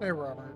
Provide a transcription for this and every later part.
Hey, Robert.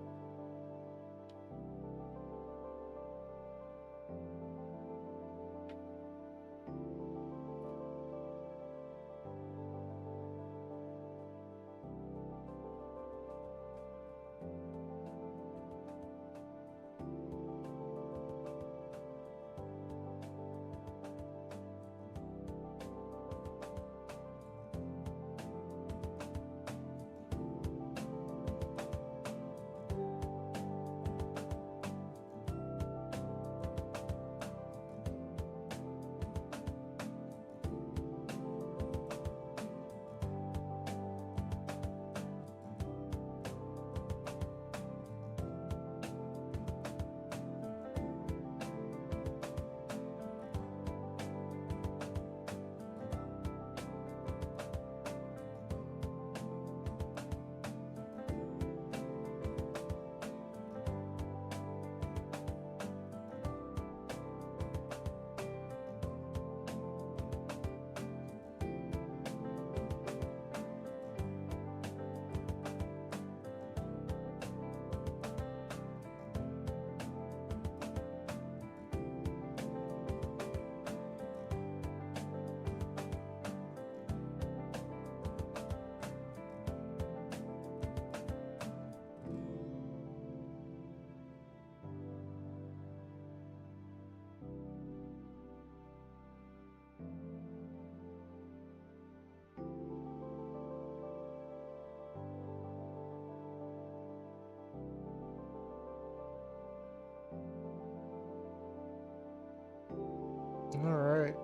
Alright.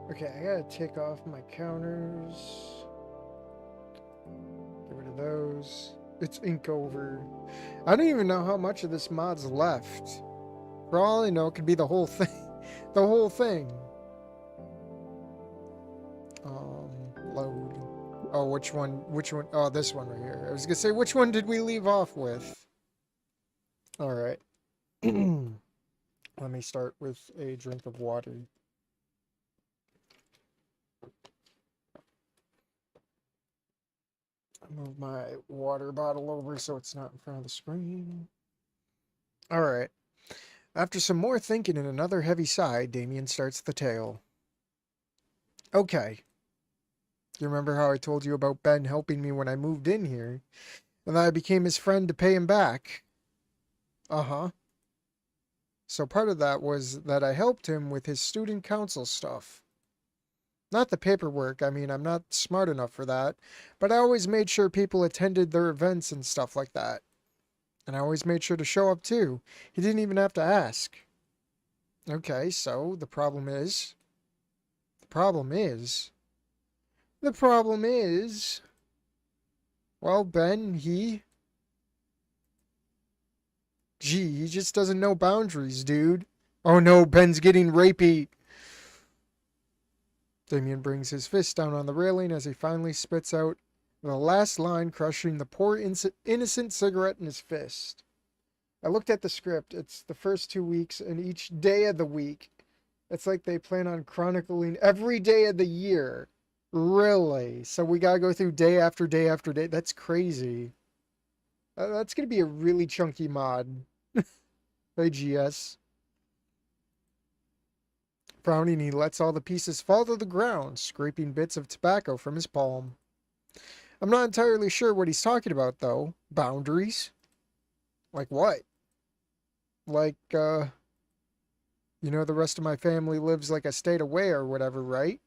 Okay, I gotta take off my counters. Get rid of those. It's ink over. I don't even know how much of this mod's left. For all I know, it could be the whole thing. The whole thing. Load. Oh, which one? Which one? Oh, this one right here. I was gonna say, which one did we leave off with? Alright. Let me start with a drink of water. Move my water bottle over so it's not in front of the screen. Alright. After some more thinking and another heavy sigh, Damien starts the tale. Okay. You remember how I told you about Ben helping me when I moved in here? And that I became his friend to pay him back? Uh-huh. So part of that was that I helped him with his student council stuff. Not the paperwork, I mean, I'm not smart enough for that, but I always made sure people attended their events and stuff like that. And I always made sure to show up too. He didn't even have to ask. Okay, so the problem is... The problem is... The problem is... Well, Ben, Gee, he just doesn't know boundaries, dude. Oh no, Ben's getting rapey. Damien brings his fist down on the railing as he finally spits out the last line, crushing the poor innocent cigarette in his fist. I looked at the script. It's the first 2 weeks, and each day of the week, it's like they plan on chronicling every day of the year. Really? So we gotta go through day after day after day. That's crazy. That's gonna be a really chunky mod. Hey, GS. Frowning, he lets all the pieces fall to the ground, scraping bits of tobacco from his palm. I'm not entirely sure what he's talking about, though. Boundaries? Like what? Like, the rest of my family lives like a state away or whatever, right?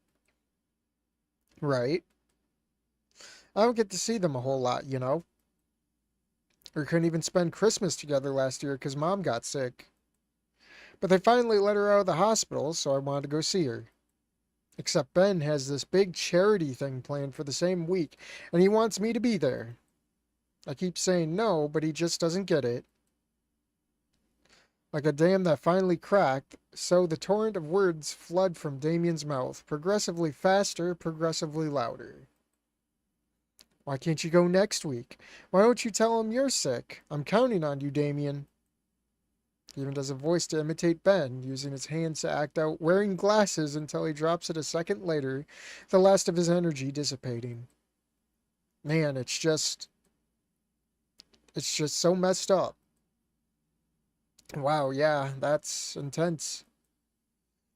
Right. I don't get to see them a whole lot, you know? Or couldn't even spend Christmas together last year because Mom got sick. But they finally let her out of the hospital, so I wanted to go see her. Except Ben has this big charity thing planned for the same week, and he wants me to be there. I keep saying no, but he just doesn't get it. Like a dam that finally cracked, so the torrent of words flood from Damien's mouth, progressively faster, progressively louder. Why can't you go next week? Why don't you tell him you're sick? I'm counting on you, Damien. He even does a voice to imitate Ben, using his hands to act out wearing glasses until he drops it a second later, the last of his energy dissipating. Man, it's just... It's just so messed up. Wow, yeah, that's intense.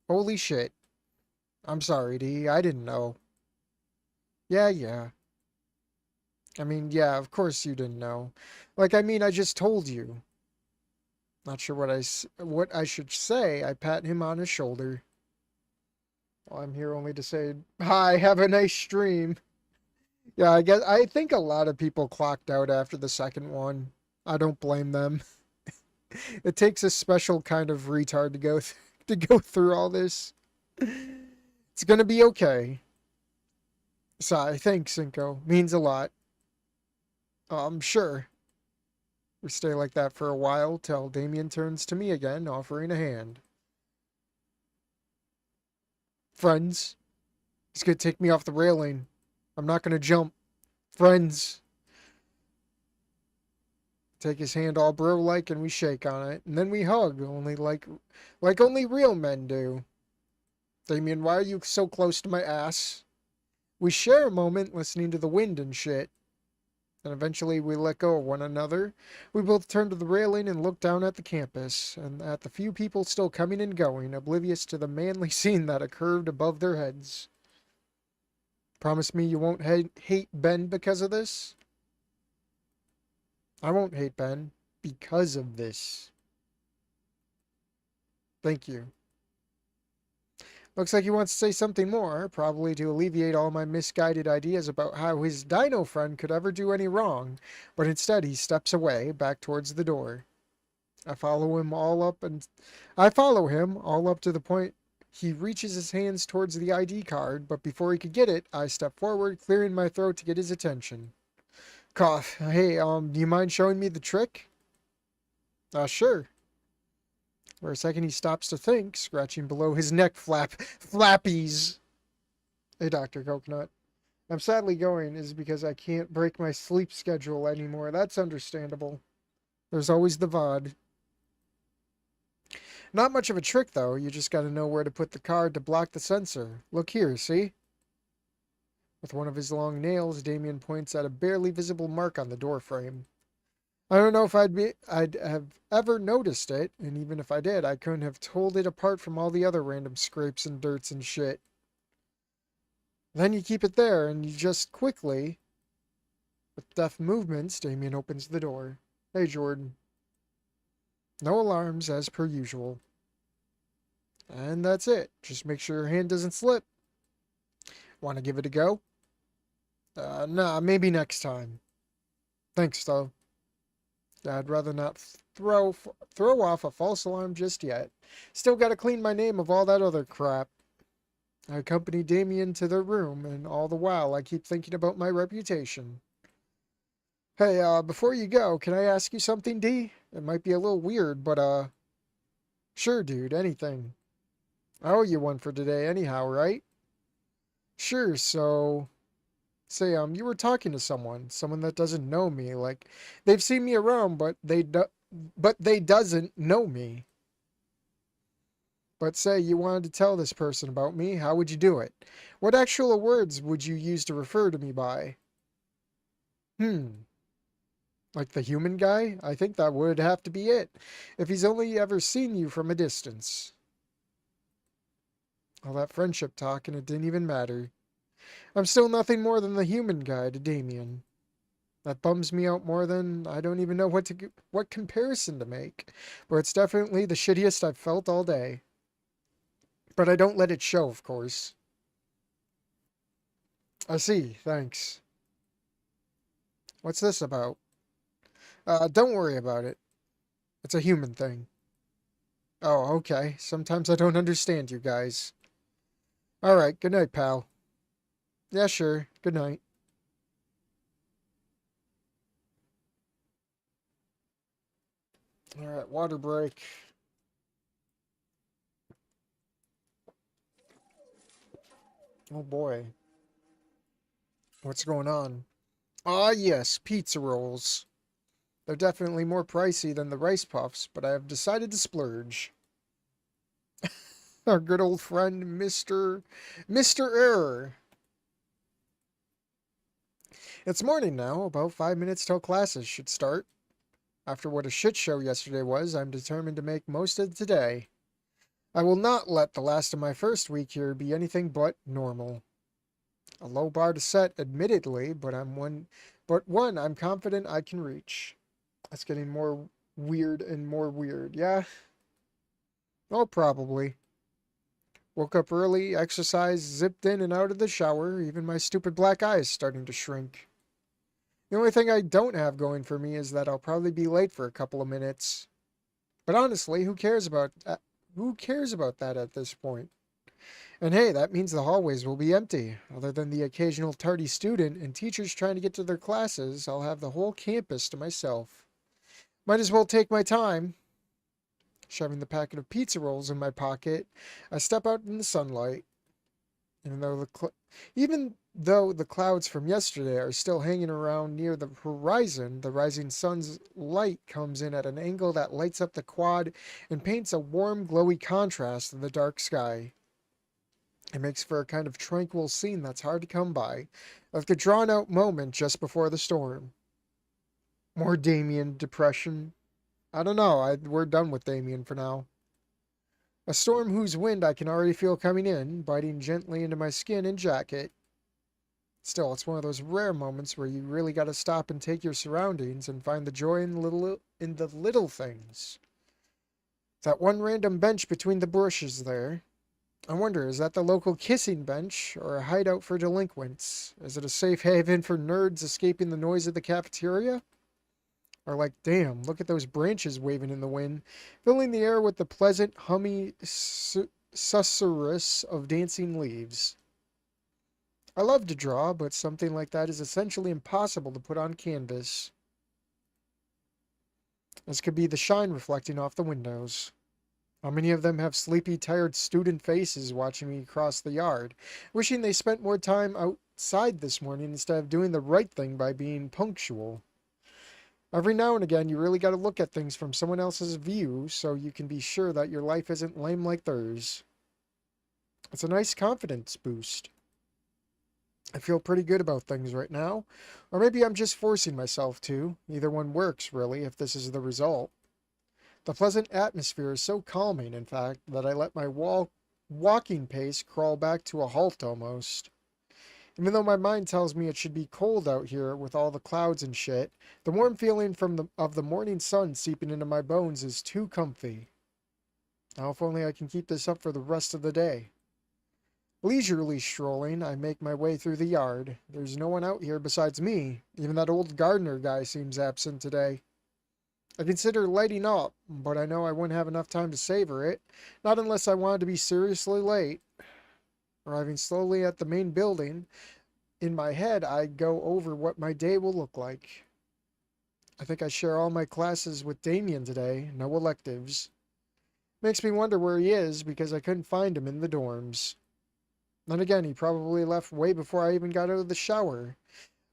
Holy shit. I'm sorry, D. I didn't know. Yeah, yeah. I mean, yeah, of course you didn't know. Like, I mean, I just told you. Not sure what I should say. I pat him on his shoulder. Well, I'm here only to say, hi, have a nice stream. Yeah, I think a lot of people clocked out after the second one. I don't blame them. It takes a special kind of retard to to go through all this. It's gonna be okay. Sigh, thanks, Cinco. Means a lot. Sure. We stay like that for a while till Damien turns to me again, offering a hand. Friends. He's gonna take me off the railing. I'm not gonna jump. Friends. Take his hand all bro-like and we shake on it. And then we hug, only like only real men do. Damien, why are you so close to my ass? We share a moment listening to the wind and shit. And eventually we let go of one another. We both turned to the railing and looked down at the campus, and at the few people still coming and going, oblivious to the manly scene that occurred above their heads. Promise me you won't hate Ben because of this? I won't hate Ben because of this. Thank you. Looks like he wants to say something more, probably to alleviate all my misguided ideas about how his dino friend could ever do any wrong, but instead he steps away, back towards the door. I follow him all up and I follow him all up to the point he reaches his hands towards the ID card, but before he could get it, I step forward, clearing my throat to get his attention. Cough. Hey, do you mind showing me the trick? Sure. For a second, he stops to think, scratching below his neck flappies. Hey, Dr. Coconut. I'm sadly going is because I can't break my sleep schedule anymore. That's understandable. There's always the VOD. Not much of a trick, though. You just gotta know where to put the card to block the sensor. Look here, see? With one of his long nails, Damien points at a barely visible mark on the door frame. I don't know if I'd have ever noticed it, and even if I did, I couldn't have told it apart from all the other random scrapes and dirts and shit. Then you keep it there, and you just quickly, with deft movements, Damien opens the door. Hey, Jordan. No alarms, as per usual. And that's it. Just make sure your hand doesn't slip. Want to give it a go? Nah, maybe next time. Thanks, though. I'd rather not throw off a false alarm just yet. Still gotta clean my name of all that other crap. I accompany Damien to their room, and all the while I keep thinking about my reputation. Hey, before you go, can I ask you something, D? It might be a little weird, but, sure, dude, anything. I owe you one for today anyhow, right? Sure, so... Say, you were talking to someone that doesn't know me, like, they've seen me around, but they doesn't know me. But say you wanted to tell this person about me, how would you do it? What actual words would you use to refer to me by? Like the human guy? I think that would have to be it, if he's only ever seen you from a distance. All that friendship talk, and it didn't even matter. I'm still nothing more than the human guy to Damien. That bums me out more than I don't even know what comparison to make, but it's definitely the shittiest I've felt all day. But I don't let it show, of course. I see, thanks. What's this about? Don't worry about it. It's a human thing. Oh, okay. Sometimes I don't understand you guys. Alright, good night, pal. Yeah, sure. Good night. Alright, water break. Oh boy. What's going on? Ah, yes, pizza rolls. They're definitely more pricey than the rice puffs, but I have decided to splurge. Our good old friend, Mr. Error. It's morning now, about 5 minutes till classes should start. After what a shit show yesterday was, I'm determined to make most of today. I will not let the last of my first week here be anything but normal. A low bar to set, admittedly, but one I'm confident I can reach. That's getting more weird and more weird, yeah? Oh, probably. Woke up early, exercised, zipped in and out of the shower, even my stupid black eyes starting to shrink. The only thing I don't have going for me is that I'll probably be late for a couple of minutes. But honestly, who cares about that at this point? And hey, that means the hallways will be empty. Other than the occasional tardy student and teachers trying to get to their classes, I'll have the whole campus to myself. Might as well take my time. Shoving the packet of pizza rolls in my pocket, I step out in the sunlight. Even though the clouds from yesterday are still hanging around near the horizon, the rising sun's light comes in at an angle that lights up the quad and paints a warm, glowy contrast in the dark sky. It makes for a kind of tranquil scene that's hard to come by, like the drawn-out moment just before the storm. More Damien depression. I don't know, we're done with Damien for now. A storm whose wind I can already feel coming in, biting gently into my skin and jacket. Still, it's one of those rare moments where you really gotta stop and take your surroundings and find the joy in the little things. That one random bench between the bushes there. I wonder, is that the local kissing bench or a hideout for delinquents? Is it a safe haven for nerds escaping the noise of the cafeteria? Or like, damn, look at those branches waving in the wind, filling the air with the pleasant, hummy susurrus of dancing leaves. I love to draw, but something like that is essentially impossible to put on canvas. This could be the shine reflecting off the windows. How many of them have sleepy, tired student faces watching me cross the yard, wishing they spent more time outside this morning instead of doing the right thing by being punctual? Every now and again, you really got to look at things from someone else's view so you can be sure that your life isn't lame like theirs. It's a nice confidence boost. I feel pretty good about things right now, or maybe I'm just forcing myself to. Either one works, really, if this is the result. The pleasant atmosphere is so calming, in fact, that I let my walking pace crawl back to a halt almost. Even though my mind tells me it should be cold out here with all the clouds and shit, the warm feeling of the morning sun seeping into my bones is too comfy. Now if only I can keep this up for the rest of the day. Leisurely strolling, I make my way through the yard. There's no one out here besides me. Even that old gardener guy seems absent today. I consider lighting up, but I know I wouldn't have enough time to savor it, not unless I wanted to be seriously late. Arriving slowly at the main building, in my head I go over what my day will look like. I think I share all my classes with Damien today, no electives. Makes me wonder where he is because I couldn't find him in the dorms. Then again, he probably left way before I even got out of the shower.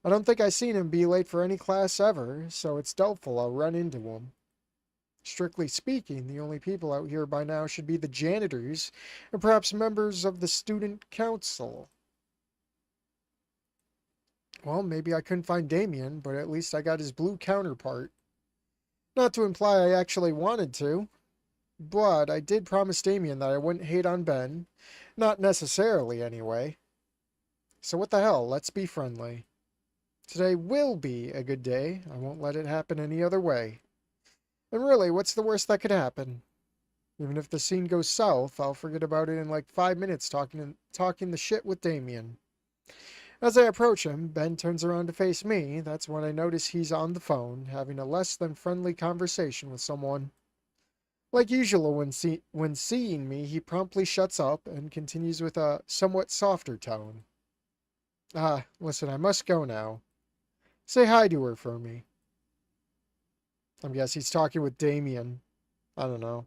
I don't think I've seen him be late for any class ever, so it's doubtful I'll run into him. Strictly speaking, the only people out here by now should be the janitors and perhaps members of the student council. Well, maybe I couldn't find Damien, but at least I got his blue counterpart. Not to imply I actually wanted to, but I did promise Damien that I wouldn't hate on Ben. Not necessarily, anyway. So what the hell, let's be friendly. Today will be a good day. I won't let it happen any other way. And really, what's the worst that could happen? Even if the scene goes south, I'll forget about it in like 5 minutes talking the shit with Damien. As I approach him, Ben turns around to face me. That's when I notice he's on the phone, having a less than friendly conversation with someone. Like usual, when seeing me, he promptly shuts up and continues with a somewhat softer tone. Listen, I must go now. Say hi to her for me. I guess he's talking with Damien. I don't know.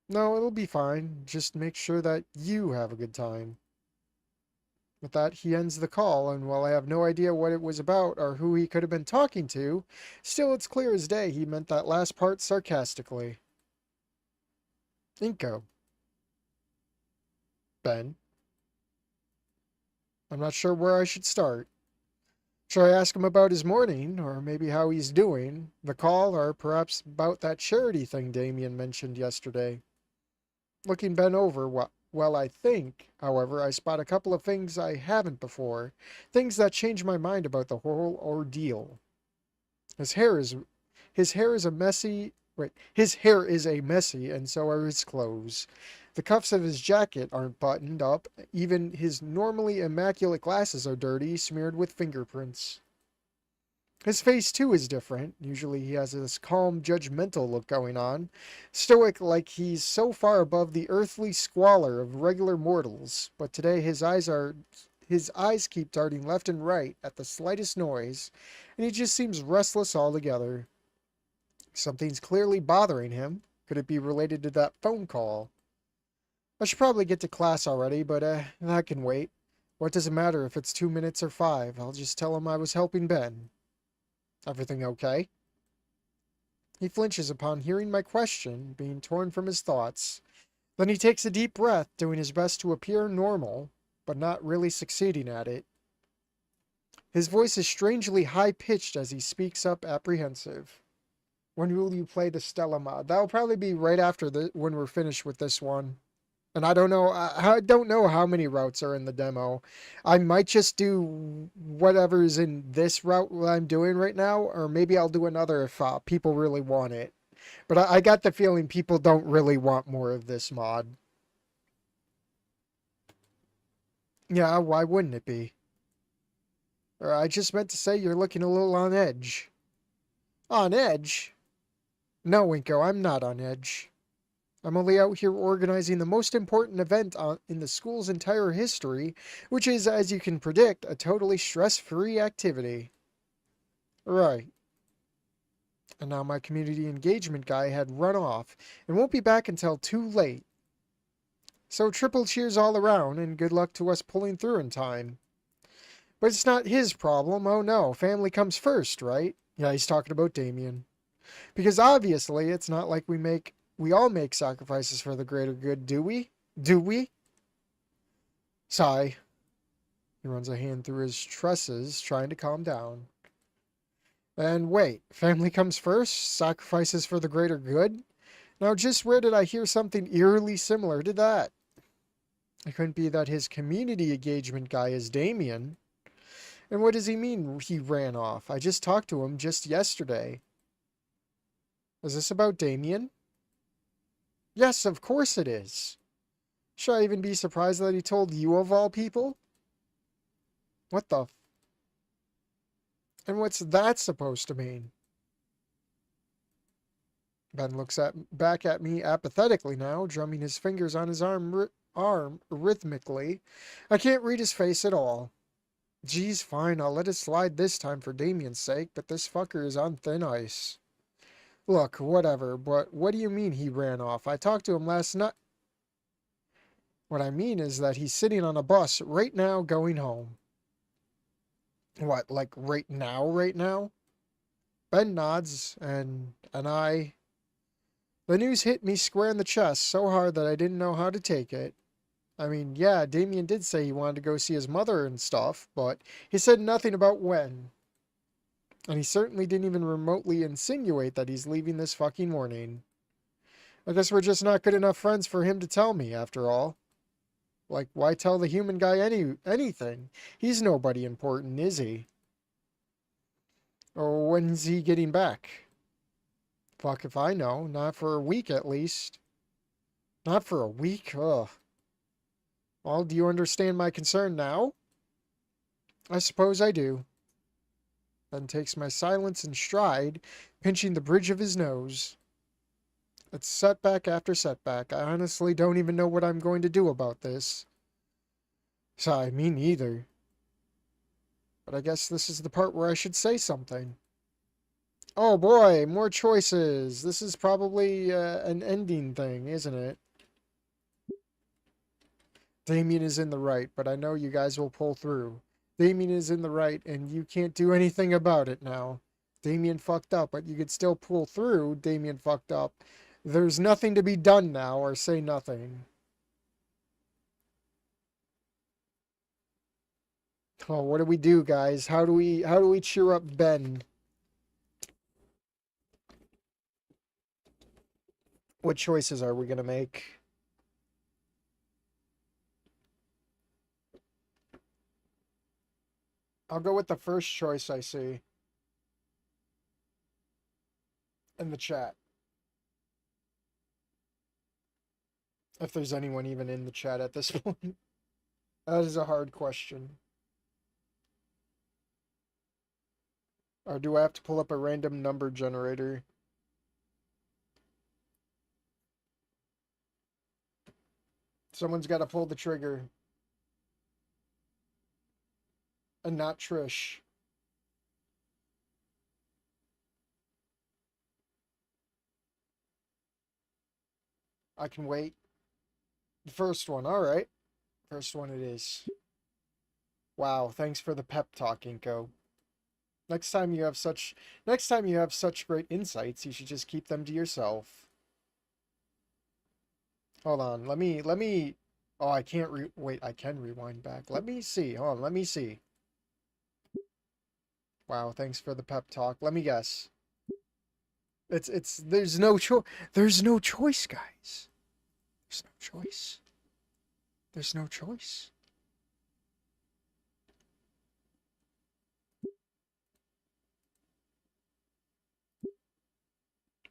No, it'll be fine. Just make sure that you have a good time. With that, he ends the call, and while I have no idea what it was about or who he could have been talking to, still it's clear as day he meant that last part sarcastically. Inko. Ben. I'm not sure where I should start. Should I ask him about his morning, or maybe how he's doing, the call, or perhaps about that charity thing Damien mentioned yesterday? Looking Ben over, well, I think, however, I spot a couple of things I haven't before, things that change my mind about the whole ordeal. His hair is his hair is a messy wait, his hair is a messy, and so are his clothes. The cuffs of his jacket aren't buttoned up, even his normally immaculate glasses are dirty, smeared with fingerprints. His face, too, is different. Usually he has this calm, judgmental look going on, stoic like he's so far above the earthly squalor of regular mortals. But today his eyes keep darting left and right at the slightest noise, and he just seems restless altogether. Something's clearly bothering him. Could it be related to that phone call? I should probably get to class already, but that can wait. What does it matter if it's 2 minutes or 5? I'll just tell him I was helping Ben. Everything okay? He flinches upon hearing my question, being torn from his thoughts. Then he takes a deep breath, doing his best to appear normal, but not really succeeding at it. His voice is strangely high-pitched as he speaks up apprehensive. When will you play the Stella mod? That'll probably be right after when we're finished with this one. And I don't know how many routes are in the demo. I might just do whatever's in this route I'm doing right now, or maybe I'll do another if people really want it. But I got the feeling people don't really want more of this mod. Yeah, why wouldn't it be? Or I just meant to say you're looking a little on edge. On edge? No, Winko, I'm not on edge. I'm only out here organizing the most important event in the school's entire history, which is, as you can predict, a totally stress-free activity. Right. And now my community engagement guy had run off and won't be back until too late. So triple cheers all around, and good luck to us pulling through in time. But it's not his problem, oh no, family comes first, right? Yeah, he's talking about Damien. Because obviously, it's not like we all make sacrifices for the greater good, do we? Do we? Sigh. He runs a hand through his tresses, trying to calm down. And wait, family comes first? Sacrifices for the greater good? Now, just where did I hear something eerily similar to that? It couldn't be that his community engagement guy is Damien. And what does he mean he ran off? I just talked to him just yesterday. Is this about Damien? Yes, of course it is. Should I even be surprised that he told you of all people? What the And what's that supposed to mean? Ben looks back at me apathetically now, drumming his fingers on his arm rhythmically. I can't read his face at all. Geez, fine, I'll let it slide this time for Damien's sake, but this fucker is on thin ice. Look, whatever, but what do you mean he ran off? I talked to him last night. What I mean is that he's sitting on a bus right now going home. What, like right now, right now? Ben nods, and I... The news hit me square in the chest so hard that I didn't know how to take it. I mean, yeah, Damien did say he wanted to go see his mother and stuff, but he said nothing about when. And he certainly didn't even remotely insinuate that he's leaving this fucking morning. I guess we're just not good enough friends for him to tell me, after all. Like, why tell the human guy anything? He's nobody important, is he? Or when's he getting back? Fuck if I know. Not for a week, at least. Not for a week? Ugh. Well, do you understand my concern now? I suppose I do. Then takes my silence in stride, pinching the bridge of his nose. It's setback after setback. I honestly don't even know what I'm going to do about this. Sigh, me neither. But I guess this is the part where I should say something. Oh boy, more choices. This is probably an ending thing, isn't it? Damien is in the right, but I know you guys will pull through. Damien is in the right, and you can't do anything about it now. Damien fucked up, but you could still pull through. Damien fucked up. There's nothing to be done now, or say nothing. Oh, what do we do, guys? How do we cheer up Ben? What choices are we gonna make? I'll go with the first choice I see in the chat. If there's anyone even in the chat at this point. That is a hard question. Or do I have to pull up a random number generator? Someone's got to pull the trigger. And not Trish. I can wait. The first one, alright. First one it is. Wow, thanks for the pep talk, Inko. Next time you have such great insights, you should just keep them to yourself. Hold on, let me oh, I can't wait, I can rewind back. Let me see. Hold on, let me see. Wow, thanks for the pep talk. Let me guess. It's there's no choice, guys. There's no choice. There's no choice.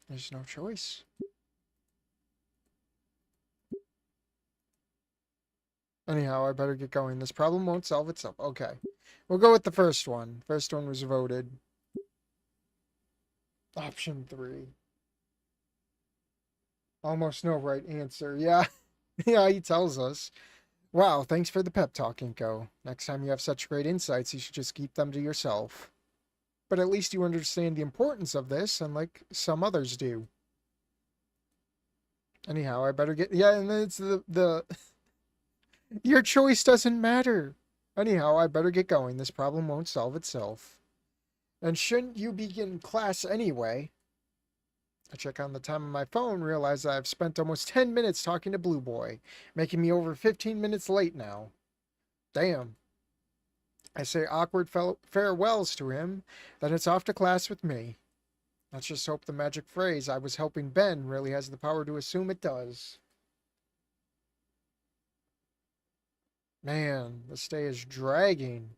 There's no choice. Anyhow, I better get going. This problem won't solve itself. Okay. We'll go with the first one. First one was voted. Option 3. Almost no right answer. Yeah. Yeah, he tells us. Wow, thanks for the pep talk, Inko. Next time you have such great insights, you should just keep them to yourself. But at least you understand the importance of this, unlike some others do. Anyhow, I better get... Yeah, and then it's the... Your choice doesn't matter. Anyhow, I better get going. This problem won't solve itself. And shouldn't you begin class anyway? I check on the time on my phone, realize I've spent almost 10 minutes talking to Blue Boy, making me over 15 minutes late now. Damn. I say awkward farewells to him, then it's off to class with me. Let's just hope the magic phrase I was helping Ben really has the power to assume it does. Man, this day is dragging.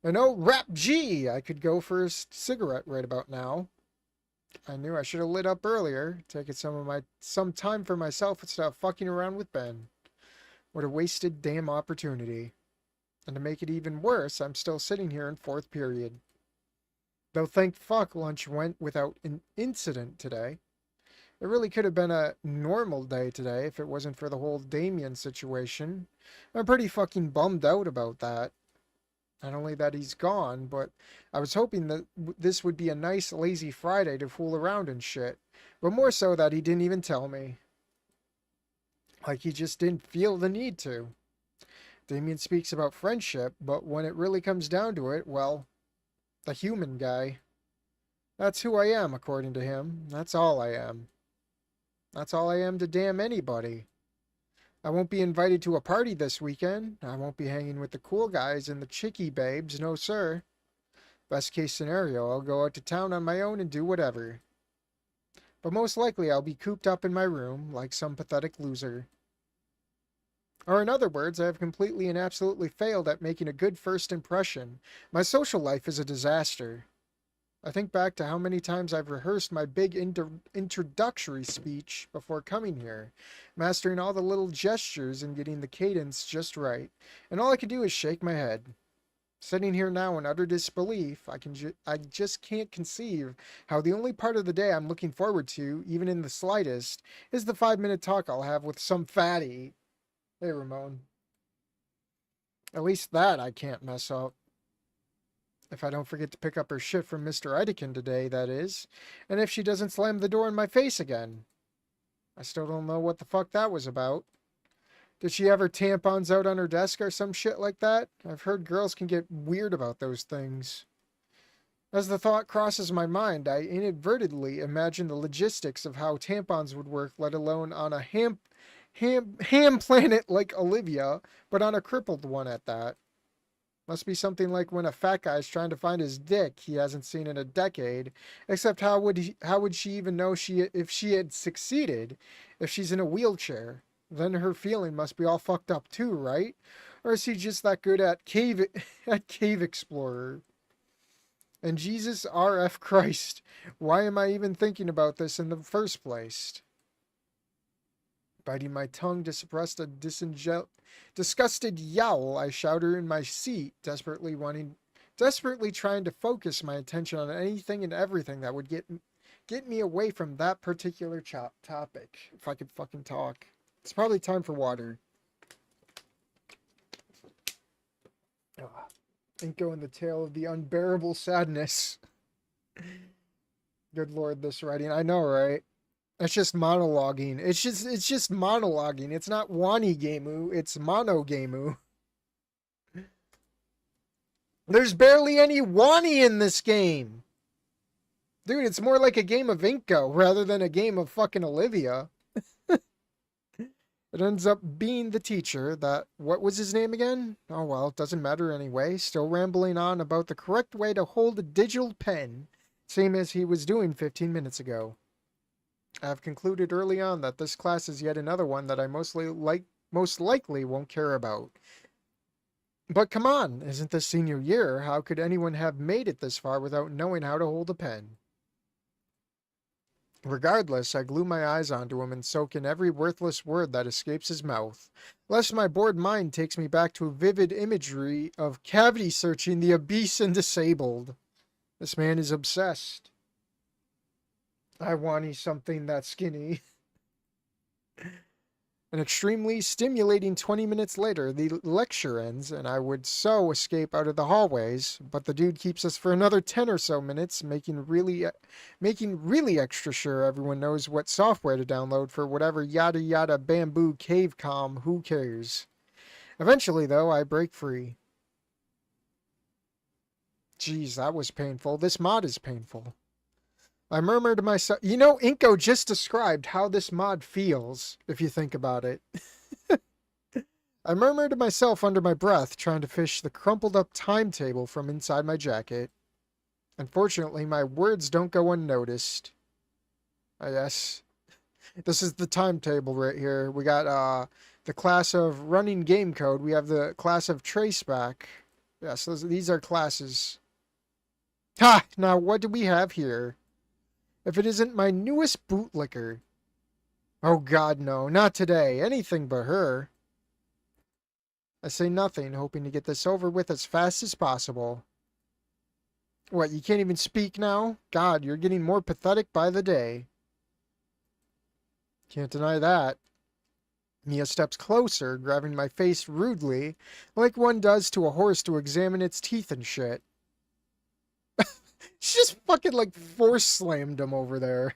And oh, rap G! I could go for a cigarette right about now. I knew I should have lit up earlier, taking some time for myself instead of fucking around with Ben. What a wasted damn opportunity. And to make it even worse, I'm still sitting here in 4th period. Though thank fuck lunch went without an incident today. It really could have been a normal day today if it wasn't for the whole Damien situation. I'm pretty fucking bummed out about that. Not only that he's gone, but I was hoping that this would be a nice lazy Friday to fool around and shit. But more so that he didn't even tell me. Like he just didn't feel the need to. Damien speaks about friendship, but when it really comes down to it, well, the human guy. That's who I am, according to him. That's all I am. That's all I am to damn anybody. I won't be invited to a party this weekend. I won't be hanging with the cool guys and the chicky babes, no sir. Best case scenario, I'll go out to town on my own and do whatever. But most likely I'll be cooped up in my room like some pathetic loser. Or in other words, I have completely and absolutely failed at making a good first impression. My social life is a disaster. I think back to how many times I've rehearsed my big introductory speech before coming here, mastering all the little gestures and getting the cadence just right, and all I can do is shake my head. Sitting here now in utter disbelief, I just can't conceive how the only part of the day I'm looking forward to, even in the slightest, is the 5-minute talk I'll have with some fatty. Hey, Ramon. At least that I can't mess up. If I don't forget to pick up her shit from Mr. Edekin today, that is. And if she doesn't slam the door in my face again. I still don't know what the fuck that was about. Did she have her tampons out on her desk or some shit like that? I've heard girls can get weird about those things. As the thought crosses my mind, I inadvertently imagine the logistics of how tampons would work, let alone on a ham planet like Olivia, but on a crippled one at that. Must be something like when a fat guy's trying to find his dick he hasn't seen in a decade. Except how would she even know if she had succeeded if she's in a wheelchair? Then her feeling must be all fucked up too, right? Or is he just that good at cave explorer? And Jesus RF Christ, why am I even thinking about this in the first place? Biting my tongue to suppress a disgusted yowl, I shout her in my seat, desperately trying to focus my attention on anything and everything that would get me away from that particular topic. If I could fucking talk. It's probably time for water. Inko and the tale of the unbearable sadness. Good lord, this writing. I know, right? It's just monologuing. It's just monologuing. It's not Wanigamu, it's Monogamu. There's barely any Wani in this game. Dude, it's more like a game of Inko rather than a game of fucking Olivia. It ends up being the teacher that, what was his name again? Oh well, it doesn't matter anyway. Still rambling on about the correct way to hold a digital pen, same as he was doing 15 minutes ago. I have concluded early on that this class is yet another one that I most likely won't care about. But come on, isn't this senior year? How could anyone have made it this far without knowing how to hold a pen? Regardless, I glue my eyes onto him and soak in every worthless word that escapes his mouth, lest my bored mind takes me back to a vivid imagery of cavity searching the obese and disabled. This man is obsessed. I want something that skinny. An extremely stimulating 20 minutes later, the lecture ends, and I would so escape out of the hallways, but the dude keeps us for another 10 or so minutes, making really extra sure everyone knows what software to download for whatever yada yada bamboo cave com, who cares. Eventually, though, I break free. Jeez, that was painful. This mod is painful. I murmured to myself, you know, Inko just described how this mod feels, if you think about it. I murmured to myself under my breath, trying to fish the crumpled up timetable from inside my jacket. Unfortunately, my words don't go unnoticed. Yes, this is the timetable right here. We got the class of running game code. We have the class of traceback. Yes, these are classes. Ha! Now what do we have here? If it isn't my newest bootlicker. Oh god, no, not today. Anything but her. I say nothing, hoping to get this over with as fast as possible. What, you can't even speak now? God, you're getting more pathetic by the day. Can't deny that. Mia steps closer, grabbing my face rudely, like one does to a horse to examine its teeth and shit. She just fucking like force slammed him over there.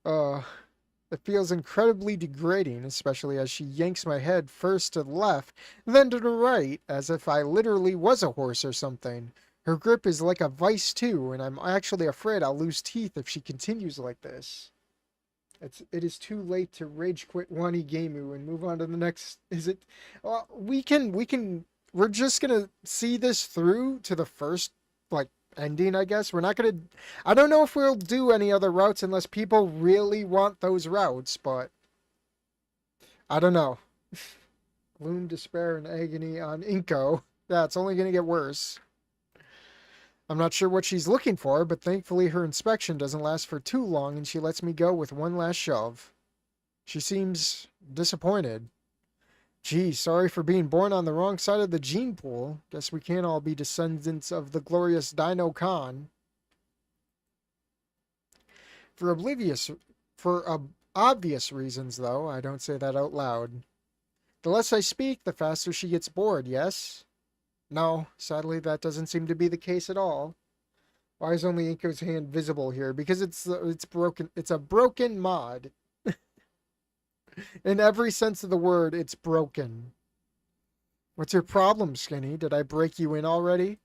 It feels incredibly degrading, especially as she yanks my head first to the left, then to the right, as if I literally was a horse or something. Her grip is like a vice too, and I'm actually afraid I'll lose teeth if she continues like this. It is too late to rage quit Wanigamu and move on to the next. Is it? Well, we're just gonna see this through to the first, like, ending, I guess. We're not gonna... I don't know if we'll do any other routes unless people really want those routes, but... I don't know. Gloom, despair, and agony on Inko. Yeah, it's only gonna get worse. I'm not sure what she's looking for, but thankfully her inspection doesn't last for too long and she lets me go with one last shove. She seems disappointed. Gee, sorry for being born on the wrong side of the gene pool. Guess we can't all be descendants of the glorious Dino Khan. For obvious reasons, though, I don't say that out loud. The less I speak, the faster she gets bored, yes? No, sadly that doesn't seem to be the case at all. Why is only Inko's hand visible here? Because it's broken. It's a broken mod. In every sense of the word, it's broken. What's your problem, Skinny? Did I break you in already?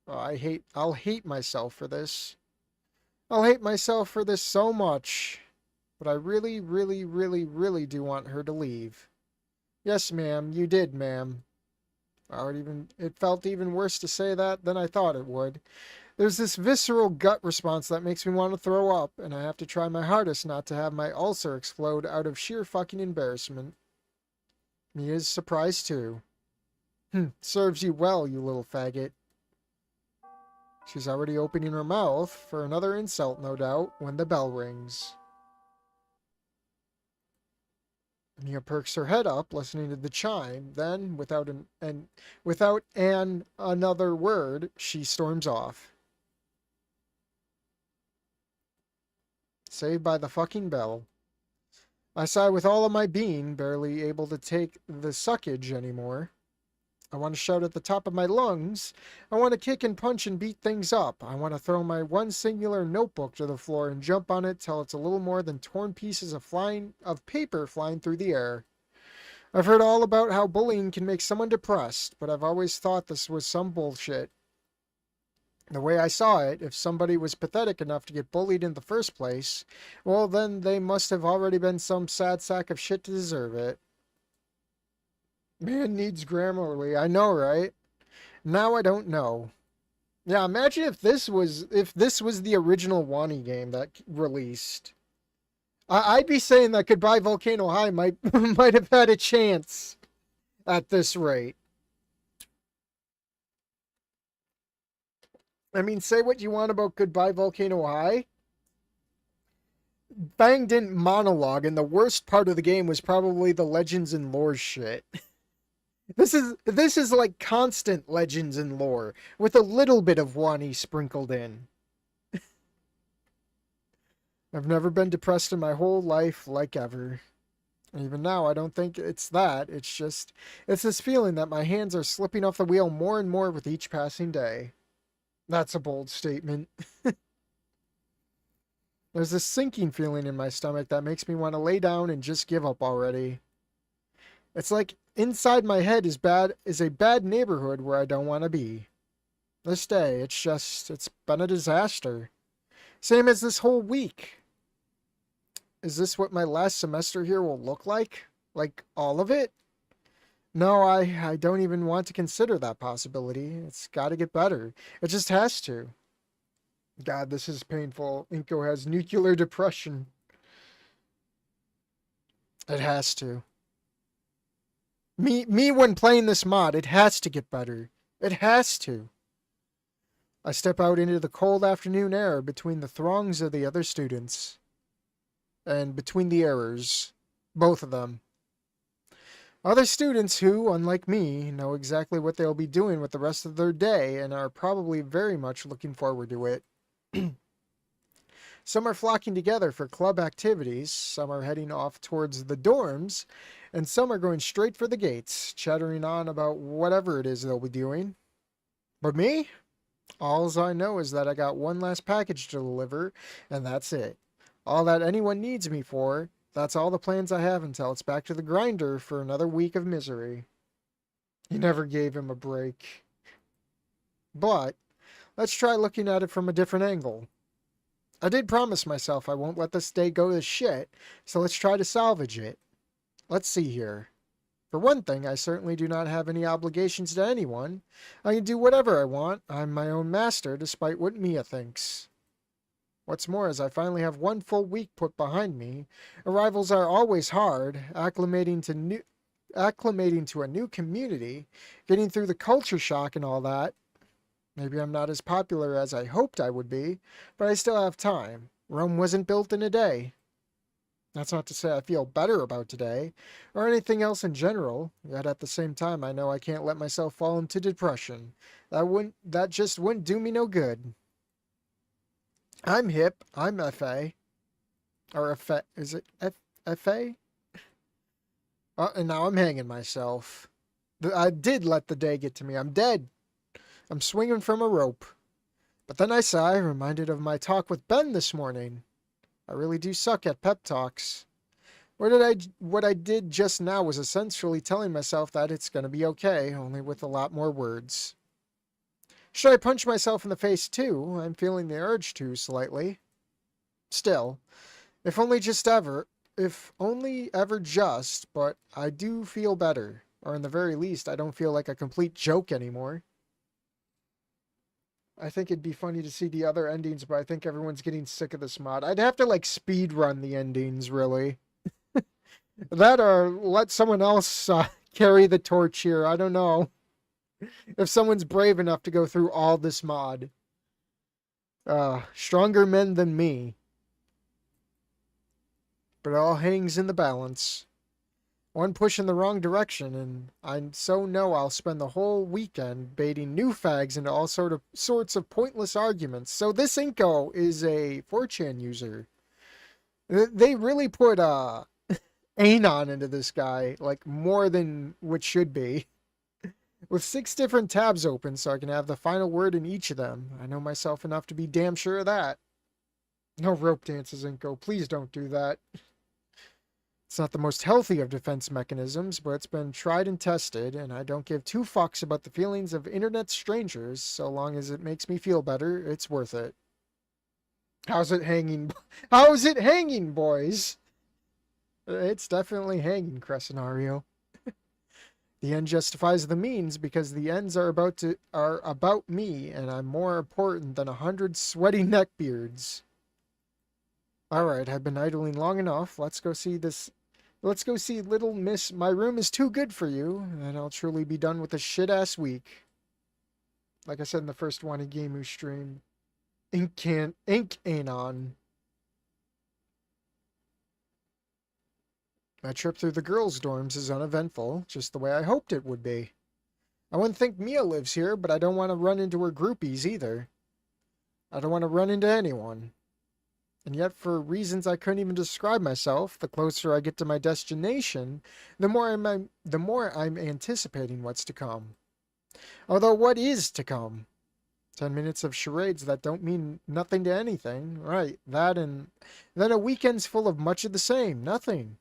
Oh, I'll hate myself for this. I'll hate myself for this so much. But I really, really, really, really do want her to leave. Yes, ma'am, you did, ma'am. It felt even worse to say that than I thought it would. There's this visceral gut response that makes me want to throw up, and I have to try my hardest not to have my ulcer explode out of sheer fucking embarrassment. Mia's surprised too. Serves you well, you little faggot. She's already opening her mouth for another insult, no doubt, when the bell rings. Mia perks her head up, listening to the chime. Then, without another word, she storms off. Saved by the fucking bell. I sigh with all of my being, barely able to take the suckage anymore. I want to shout at the top of my lungs. I want to kick and punch and beat things up. I want to throw my one singular notebook to the floor and jump on it till it's a little more than torn pieces of paper flying through the air. I've heard all about how bullying can make someone depressed, but I've always thought this was some bullshit. The way I saw it, if somebody was pathetic enough to get bullied in the first place, well, then they must have already been some sad sack of shit to deserve it. Man needs Grammarly. I know, right? Now I don't know. Yeah, imagine if this was the original Wani game that released. I'd be saying that Goodbye Volcano High might might have had a chance at this rate. I mean, say what you want about Goodbye Volcano High. Bang didn't monologue, and the worst part of the game was probably the legends and lore shit. This is like constant legends and lore with a little bit of Wani sprinkled in. I've never been depressed in my whole life like ever. And even now, I don't think it's that. It's this feeling that my hands are slipping off the wheel more and more with each passing day. That's a bold statement. There's this sinking feeling in my stomach that makes me want to lay down and just give up already. It's like inside my head is a bad neighborhood where I don't want to be. This day, it's been a disaster. Same as this whole week. Is this what my last semester here will look like? Like all of it? No, I don't even want to consider that possibility. It's got to get better. It just has to. God, this is painful. Inko has nuclear depression. It has to. Me when playing this mod, it has to get better. It has to. I step out into the cold afternoon air between the throngs of the other students. And between the errors. Both of them. Other students who, unlike me, know exactly what they'll be doing with the rest of their day and are probably very much looking forward to it. Some are flocking together for club activities, some are heading off towards the dorms, and some are going straight for the gates, chattering on about whatever it is they'll be doing. But me? Alls I know is that I got one last package to deliver, and that's it. All that anyone needs me for, that's all the plans I have until it's back to the grinder for another week of misery. He never gave him a break. But, let's try looking at it from a different angle. I did promise myself I won't let this day go to shit, so let's try to salvage it. Let's see here. For one thing, I certainly do not have any obligations to anyone. I can do whatever I want. I'm my own master, despite what Mia thinks. What's more is I finally have one full week put behind me. Arrivals are always hard, acclimating to a new community, getting through the culture shock and all that. Maybe I'm not as popular as I hoped I would be, but I still have time. Rome wasn't built in a day. That's not to say I feel better about today, or anything else in general, yet at the same time I know I can't let myself fall into depression. That just wouldn't do me no good. I'm hip, I'm FA. Or FA, is it FA? And now I'm hanging myself. I did let the day get to me. I'm dead. I'm swinging from a rope. But then I sigh, reminded of my talk with Ben this morning. I really do suck at pep talks. What I did just now was essentially telling myself that it's going to be okay, only with a lot more words. Should I punch myself in the face too? I'm feeling the urge to slightly. Still, if only just ever, if only ever just, but I do feel better. Or in the very least, I don't feel like a complete joke anymore. I think it'd be funny to see the other endings, but I think everyone's getting sick of this mod. I'd have to like speed run the endings, really. That or let someone else carry the torch here. I don't know. If someone's brave enough to go through all this mod. Stronger men than me. But it all hangs in the balance. One push in the wrong direction, and I so know I'll spend the whole weekend baiting new fags into all sorts of pointless arguments. So this Inko is a 4chan user. They really put anon into this guy, like more than what should be. With 6 different tabs open so I can have the final word in each of them. I know myself enough to be damn sure of that. No rope dances, Inko. Please don't do that. It's not the most healthy of defense mechanisms, but it's been tried and tested, and I don't give 2 fucks about the feelings of internet strangers. So long as it makes me feel better, it's worth it. How's it hanging? How's it hanging, boys? It's definitely hanging, Crescenario. The end justifies the means because the ends are about me, and I'm more important than 100 sweaty neckbeards. Alright, I've been idling long enough. Let's go see Little Miss My Room is Too Good For You, and I'll truly be done with a shit-ass week. Like I said in the first Wanigamu stream. Ink Anon. My trip through the girls' dorms is uneventful, just the way I hoped it would be. I wouldn't think Mia lives here, but I don't want to run into her groupies either. I don't want to run into anyone. And yet, for reasons I couldn't even describe myself, the closer I get to my destination, the more I'm anticipating what's to come. Although, what is to come? 10 minutes of charades that don't mean nothing to anything. Right, that and then a weekend's full of much of the same. Nothing.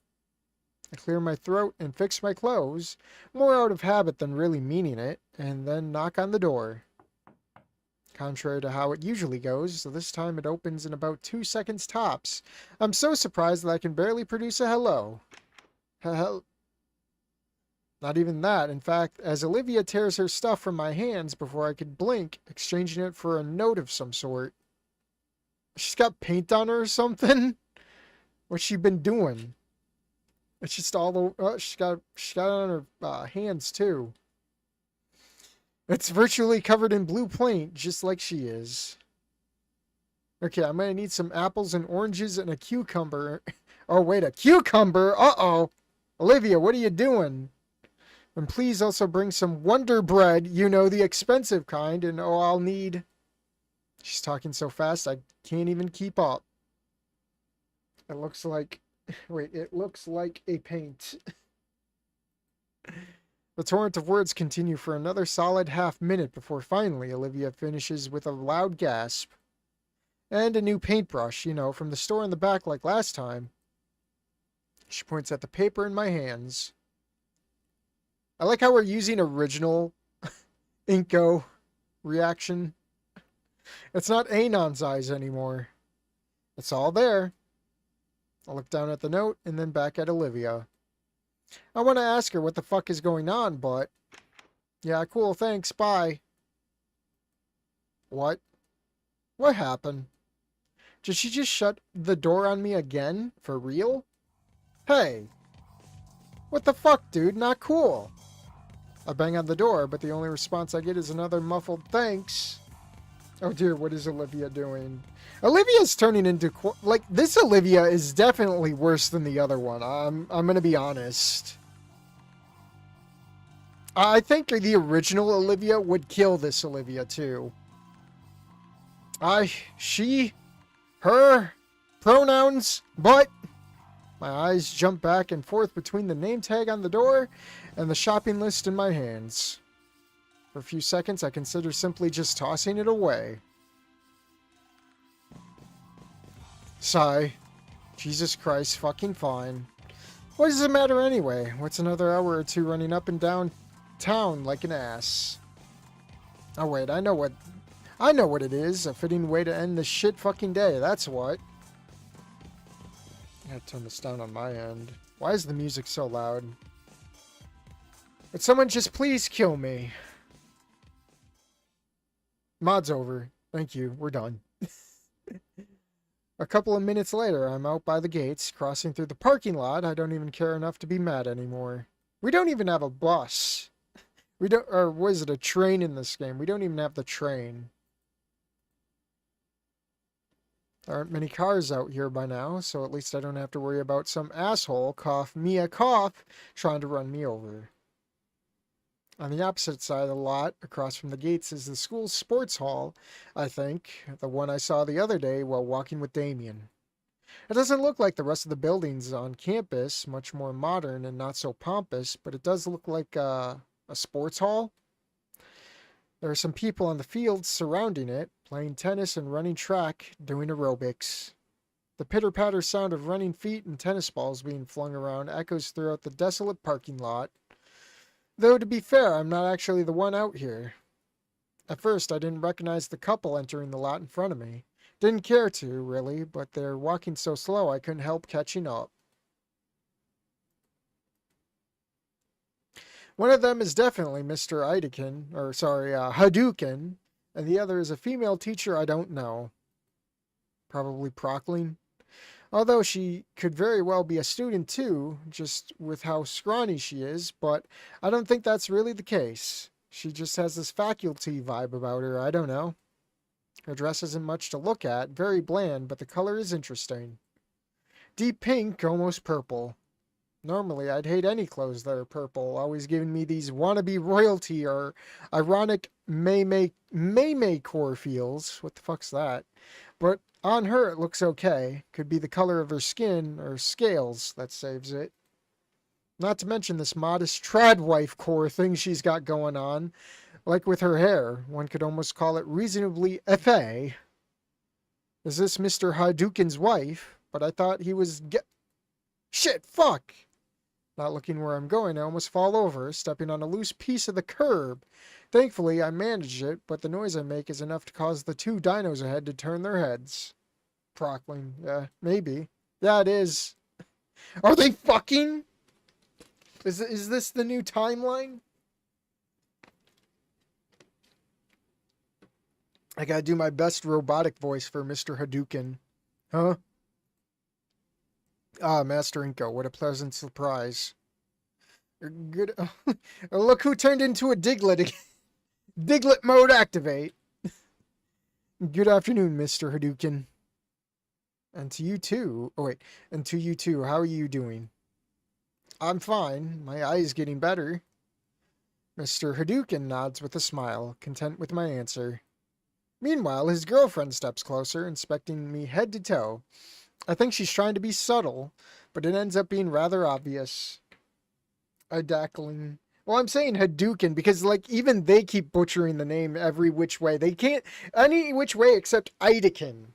I clear my throat and fix my clothes, more out of habit than really meaning it, and then knock on the door. Contrary to how it usually goes, so this time it opens in about 2 seconds tops. I'm so surprised that I can barely produce a hello. Not even that. In fact, as Olivia tears her stuff from my hands before I could blink, exchanging it for a note of some sort. She's got paint on her or something? What's she been doing? It's just all the... Oh, she's got it on her hands, too. It's virtually covered in blue paint, just like she is. Okay, I'm gonna need some apples and oranges and a cucumber. Oh, wait, a cucumber? Uh-oh. Olivia, what are you doing? And please also bring some Wonder Bread, you know, the expensive kind, and oh, I'll need... She's talking so fast, I can't even keep up. It looks like... Wait, it looks like a paint. The torrent of words continue for another solid half-minute before finally Olivia finishes with a loud gasp. And a new paintbrush, you know, from the store in the back like last time. She points at the paper in my hands. I like how we're using original Inko reaction. It's not Anon's eyes anymore. It's all there. I look down at the note and then back at Olivia. I want to ask her what the fuck is going on, but... Yeah, cool, thanks, bye. What? What happened? Did she just shut the door on me again? For real? Hey! What the fuck, dude? Not cool. I bang on the door, but the only response I get is another muffled thanks. Oh dear, what is Olivia doing? Olivia's turning into... Like, this Olivia is definitely worse than the other one. I'm gonna be honest. I think the original Olivia would kill this Olivia, too. She, her, pronouns, but... My eyes jump back and forth between the name tag on the door and the shopping list in my hands. For a few seconds, I consider simply just tossing it away. Sigh. Jesus Christ, fucking fine. What does it matter anyway? What's another hour or two running up and down town like an ass? Oh wait, I know what it is. A fitting way to end this shit fucking day, that's what. I turn this down on my end. Why is the music so loud? Would someone just please kill me? Mod's over. Thank you. We're done. A couple of minutes later, I'm out by the gates, crossing through the parking lot. I don't even care enough to be mad anymore. We don't even have a bus. We don't, or was it a train in this game? We don't even have the train. There aren't many cars out here by now, so at least I don't have to worry about some asshole, cough me a cough, trying to run me over. On the opposite side of the lot, across from the gates, is the school sports hall, I think, the one I saw the other day while walking with Damien. It doesn't look like the rest of the buildings on campus, much more modern and not so pompous, but it does look like a sports hall. There are some people on the fields surrounding it, playing tennis and running track, doing aerobics. The pitter-patter sound of running feet and tennis balls being flung around echoes throughout the desolate parking lot. Though, to be fair, I'm not actually the one out here. At first, I didn't recognize the couple entering the lot in front of me. Didn't care to, really, but they're walking so slow I couldn't help catching up. One of them is definitely Mr. Hadouken, and the other is a female teacher I don't know. Probably Prockling. Although she could very well be a student too, just with how scrawny she is, but I don't think that's really the case. She just has this faculty vibe about her, I don't know. Her dress isn't much to look at, very bland, but the color is interesting. Deep pink, almost purple. Normally, I'd hate any clothes that are purple, always giving me these wannabe royalty or ironic May core feels. What the fuck's that? But on her, it looks okay. Could be the color of her skin or scales that saves it. Not to mention this modest tradwife core thing she's got going on. Like with her hair, one could almost call it reasonably épais. Is this Mr. Hadouken's wife? But I thought he was Shit, fuck! Not looking where I'm going, I almost fall over, stepping on a loose piece of the curb. Thankfully, I managed it, but the noise I make is enough to cause the two dinos ahead to turn their heads. Prockling. Yeah, maybe. Yeah, it is. Are they fucking? Is this the new timeline? I gotta do my best robotic voice for Mr. Hadouken. Huh? Ah, Master Inko, what a pleasant surprise. Good. Look who turned into a Diglett again. Diglett mode activate. Good afternoon, Mr. Hadouken. And to you too. Oh, wait. And to you too. How are you doing? I'm fine. My eye is getting better. Mr. Hadouken nods with a smile, content with my answer. Meanwhile, his girlfriend steps closer, inspecting me head to toe. I think she's trying to be subtle, but it ends up being rather obvious. Idackling. Well, I'm saying Hadouken because, like, even they keep butchering the name every which way. They can't any which way except Idakin.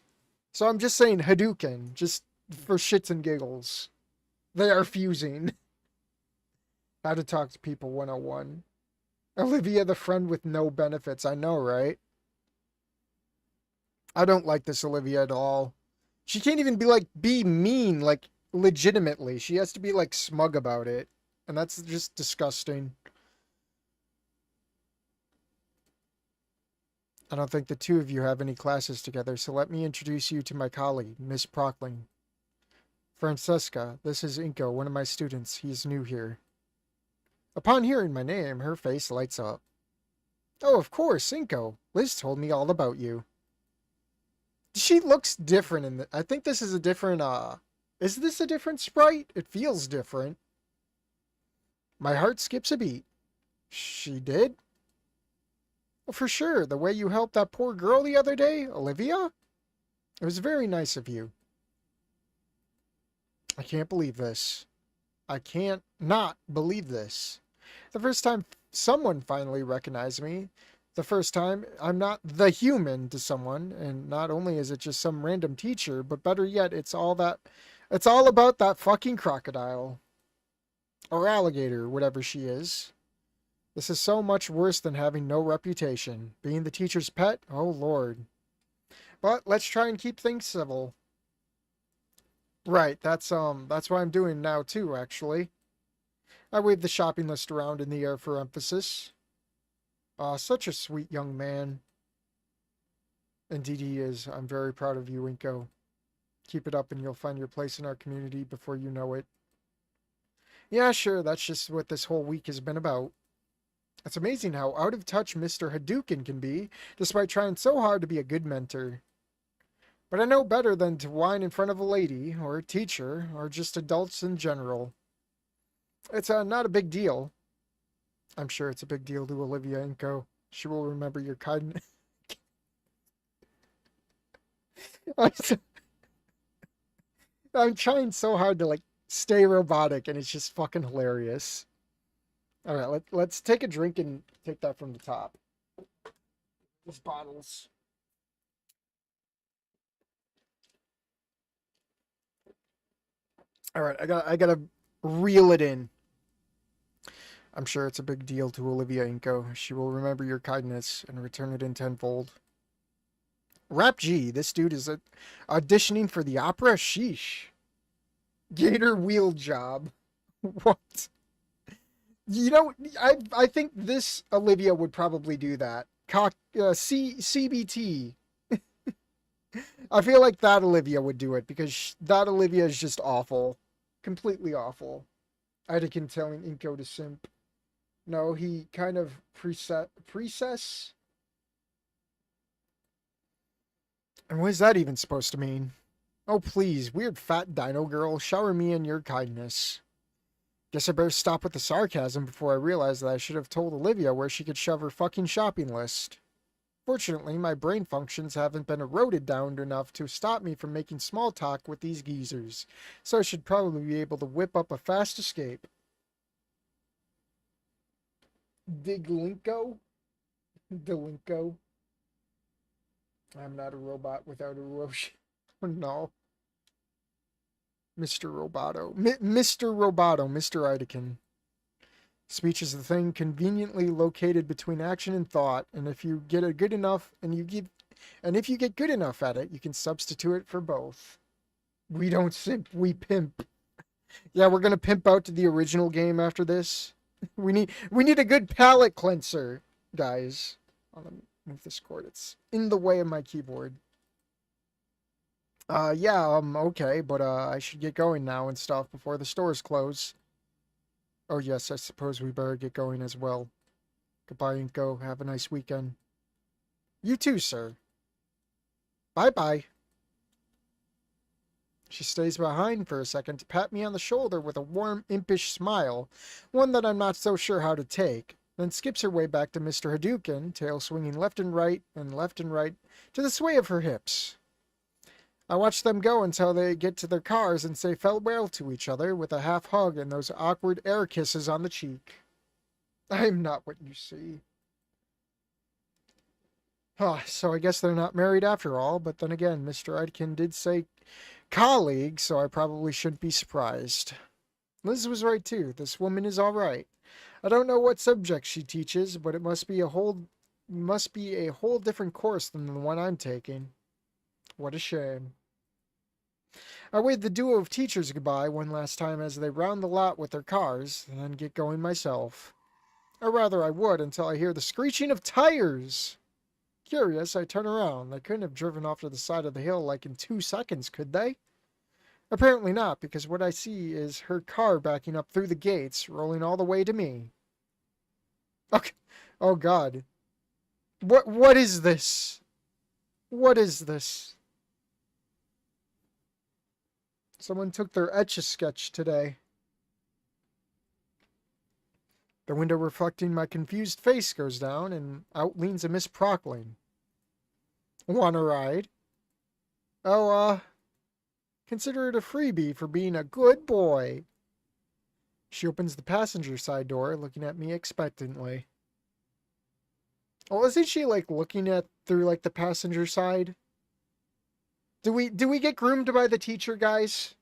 So I'm just saying Hadouken, just for shits and giggles. They are fusing. How to talk to people 101. Olivia, the friend with no benefits. I know, right? I don't like this Olivia at all. She can't even be mean, like, legitimately. She has to be, like, smug about it. And that's just disgusting. I don't think the two of you have any classes together, so let me introduce you to my colleague, Miss Prockling. Francesca, this is Inko, one of my students. He's new here. Upon hearing my name, her face lights up. Oh, of course, Inko. Liz told me all about you. She looks different in I think this is a different, is this a different sprite? It feels different. My heart skips a beat. She did? Well, for sure, the way you helped that poor girl the other day, Olivia? It was very nice of you. I can't believe this. I can't not believe this. The first time someone finally recognized me, the first time I'm not the human to someone, and not only is it just some random teacher, but better yet, it's all about that fucking crocodile. Or alligator, whatever she is. This is so much worse than having no reputation. Being the teacher's pet? Oh, Lord. But let's try and keep things civil. Right, that's what I'm doing now too, actually. I waved the shopping list around in the air for emphasis. Such a sweet young man. Indeed he is. I'm very proud of you, Inko. Keep it up and you'll find your place in our community before you know it. Yeah, sure, that's just what this whole week has been about. It's amazing how out of touch Mr. Hadouken can be, despite trying so hard to be a good mentor. But I know better than to whine in front of a lady, or a teacher, or just adults in general. It's not a big deal. I'm sure it's a big deal to Olivia Inko. She will remember your kindness. I'm trying so hard to like stay robotic, and it's just fucking hilarious. All right, let's take a drink and take that from the top. These bottles. All right, I gotta reel it in. I'm sure it's a big deal to Olivia Inko. She will remember your kindness and return it in tenfold. Rap G, this dude is auditioning for the opera? Sheesh. Gator wheel job. What? You know, I think this Olivia would probably do that. CBT. I feel like that Olivia would do it because that Olivia is just awful. Completely awful. Idakin telling Inko to simp. No, he kind of precess. And what is that even supposed to mean? Oh, please, weird fat dino girl, shower me in your kindness. Guess I better stop with the sarcasm before I realize that I should have told Olivia where she could shove her fucking shopping list. Fortunately, my brain functions haven't been eroded down enough to stop me from making small talk with these geezers, so I should probably be able to whip up a fast escape. Diglinko? Delinko? I'm not a robot without a Roche. Oh no. Mr. Roboto. Mr. Roboto, Mr. Idakin. Speech is the thing conveniently located between action and thought, and if you get it good enough and if you get good enough at it, you can substitute it for both. We don't simp, we pimp. Yeah, we're gonna pimp out to the original game after this. We need a good palate cleanser, guys. Let me move this cord. It's in the way of my keyboard. Yeah, okay, but I should get going now and stuff before the stores close. Oh yes, I suppose we better get going as well. Goodbye, Inko. Have a nice weekend. You too, sir. Bye-bye. She stays behind for a second to pat me on the shoulder with a warm, impish smile, one that I'm not so sure how to take, then skips her way back to Mr. Hadouken, tail swinging left and right, to the sway of her hips. I watch them go until they get to their cars and say farewell to each other with a half hug and those awkward air kisses on the cheek. I'm not what you see. So I guess they're not married after all, but then again, Mr. Idkin did say colleague, so I probably shouldn't be surprised. Liz was right too. This woman is all right. I don't know what subject she teaches, but it must be a whole different course than the one I'm taking. What a shame. I waved the duo of teachers goodbye one last time as they round the lot with their cars, and then get going myself. Or rather, I would until I hear the screeching of tires. Curious, I turn around. They couldn't have driven off to the side of the hill like in 2 seconds, could they? Apparently not, because what I see is her car backing up through the gates, rolling all the way to me. Okay. Oh God. What is this? What is this? Someone took their Etch-a-Sketch today. The window reflecting my confused face goes down, and out leans a Miss Prockling. Want a ride? Oh, consider it a freebie for being a good boy. She opens the passenger side door, looking at me expectantly. Well, isn't she like looking at through like the passenger side? Do we get groomed by the teacher, guys?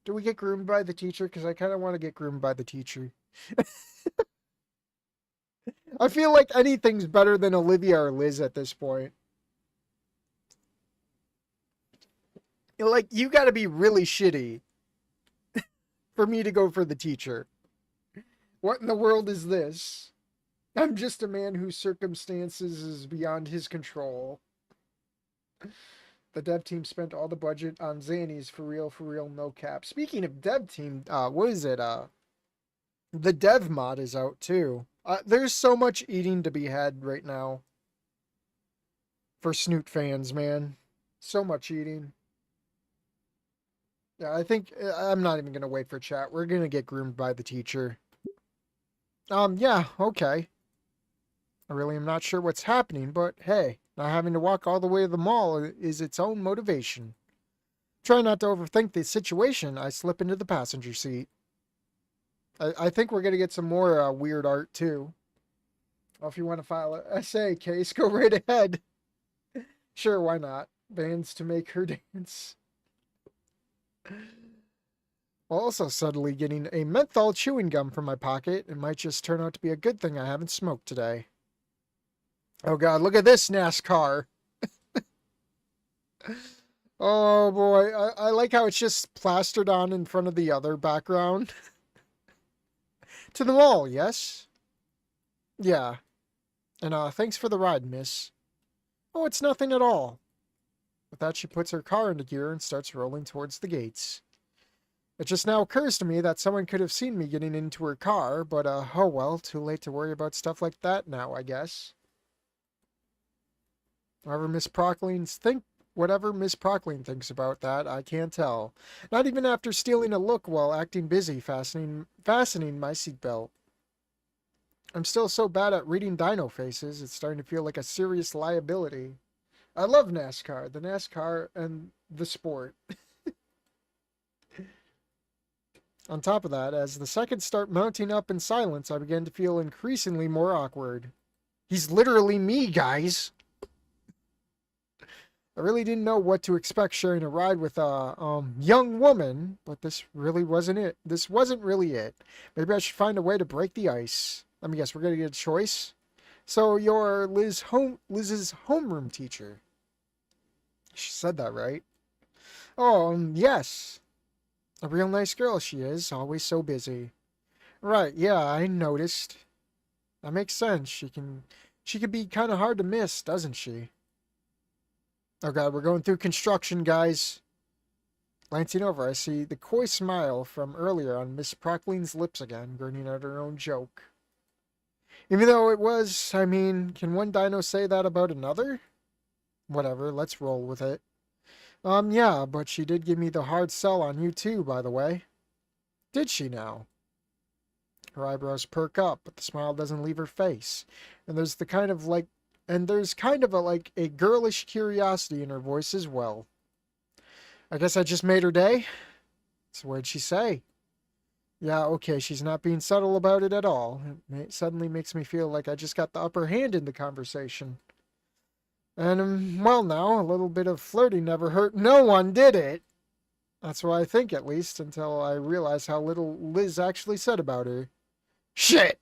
Do we get groomed by the teacher? Because I kind of want to get groomed by the teacher. I feel like anything's better than Olivia or Liz at this point. Like, you gotta be really shitty for me to go for the teacher. What in the world is this? I'm just a man whose circumstances is beyond his control. The dev team spent all the budget on Xannies for real, no cap. Speaking of dev team, what is it? The dev mod is out too. There's so much eating to be had right now for Snoot fans, man. So much eating. Yeah, I think I'm not even gonna wait for chat. We're gonna get groomed by the teacher. Yeah, okay. I really am not sure what's happening, but hey, not having to walk all the way to the mall is its own motivation. Try not to overthink the situation. I slip into the passenger seat. I think we're gonna get some more weird art too. Well, if you want to file an essay case, go right ahead. Sure, why not? Bands to make her dance. Also, suddenly getting a menthol chewing gum from my pocket. It might just turn out to be a good thing I haven't smoked today. Oh god, look at this NASCAR. Oh boy, I like how it's just plastered on in front of the other background. To the mall, yes? Yeah. And thanks for the ride, miss. Oh, it's nothing at all. With that, she puts her car into gear and starts rolling towards the gates. It just now occurs to me that someone could have seen me getting into her car, but oh well, too late to worry about stuff like that now, I guess. Whatever Miss Procline thinks about that, I can't tell. Not even after stealing a look while acting busy fastening my seatbelt. I'm still so bad at reading dino faces, it's starting to feel like a serious liability. I love NASCAR, the NASCAR and the sport. On top of that, as the seconds start mounting up in silence, I begin to feel increasingly more awkward. He's literally me, guys! I really didn't know what to expect sharing a ride with a young woman, but this really wasn't it. This wasn't really it. Maybe I should find a way to break the ice. Let me guess, we're gonna get a choice. So you're Liz's homeroom teacher. She said that right. Oh, yes. A real nice girl she is, always so busy. Right, yeah, I noticed. That makes sense. She can be kind of hard to miss, doesn't she? Oh god, we're going through construction, guys. Glancing over, I see the coy smile from earlier on Miss Procline's lips again, grinning at her own joke. Even though it was, I mean, can one dino say that about another? Whatever, let's roll with it. Yeah, but she did give me the hard sell on you too, by the way. Did she now? Her eyebrows perk up, but the smile doesn't leave her face. And there's kind of a girlish curiosity in her voice as well. I guess I just made her day? So what'd she say? Yeah, okay, she's not being subtle about it at all. It suddenly makes me feel like I just got the upper hand in the conversation. And, well now, a little bit of flirting never hurt no one, did it? That's what I think, at least, until I realize how little Liz actually said about her. Shit!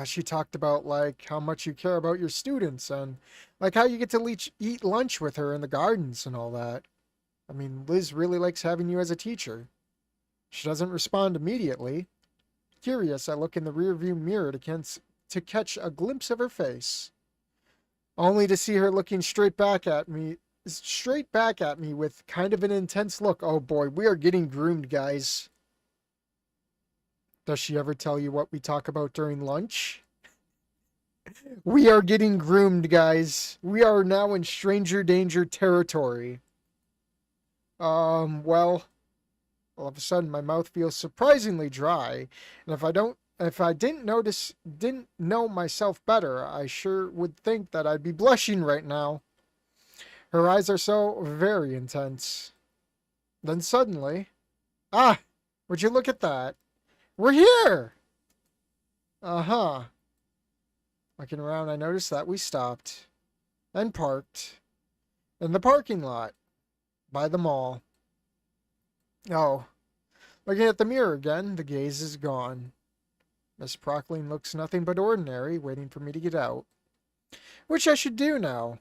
She talked about, like, how much you care about your students and, like, how you get to eat lunch with her in the gardens and all that. I mean, Liz really likes having you as a teacher. She doesn't respond immediately. Curious, I look in the rearview mirror to catch a glimpse of her face. Only to see her looking straight back at me with kind of an intense look. Oh boy, we are getting groomed, guys. Does she ever tell you what we talk about during lunch? We are getting groomed, guys. We are now in stranger danger territory. Well, all of a sudden my mouth feels surprisingly dry, and if I didn't know myself better, I sure would think that I'd be blushing right now. Her eyes are so very intense. Then suddenly, would you look at that? We're here! Uh-huh. Looking around, I noticed that we stopped and parked in the parking lot by the mall. Oh, looking at the mirror again, the gaze is gone. Miss Procline looks nothing but ordinary, waiting for me to get out. Which I should do now.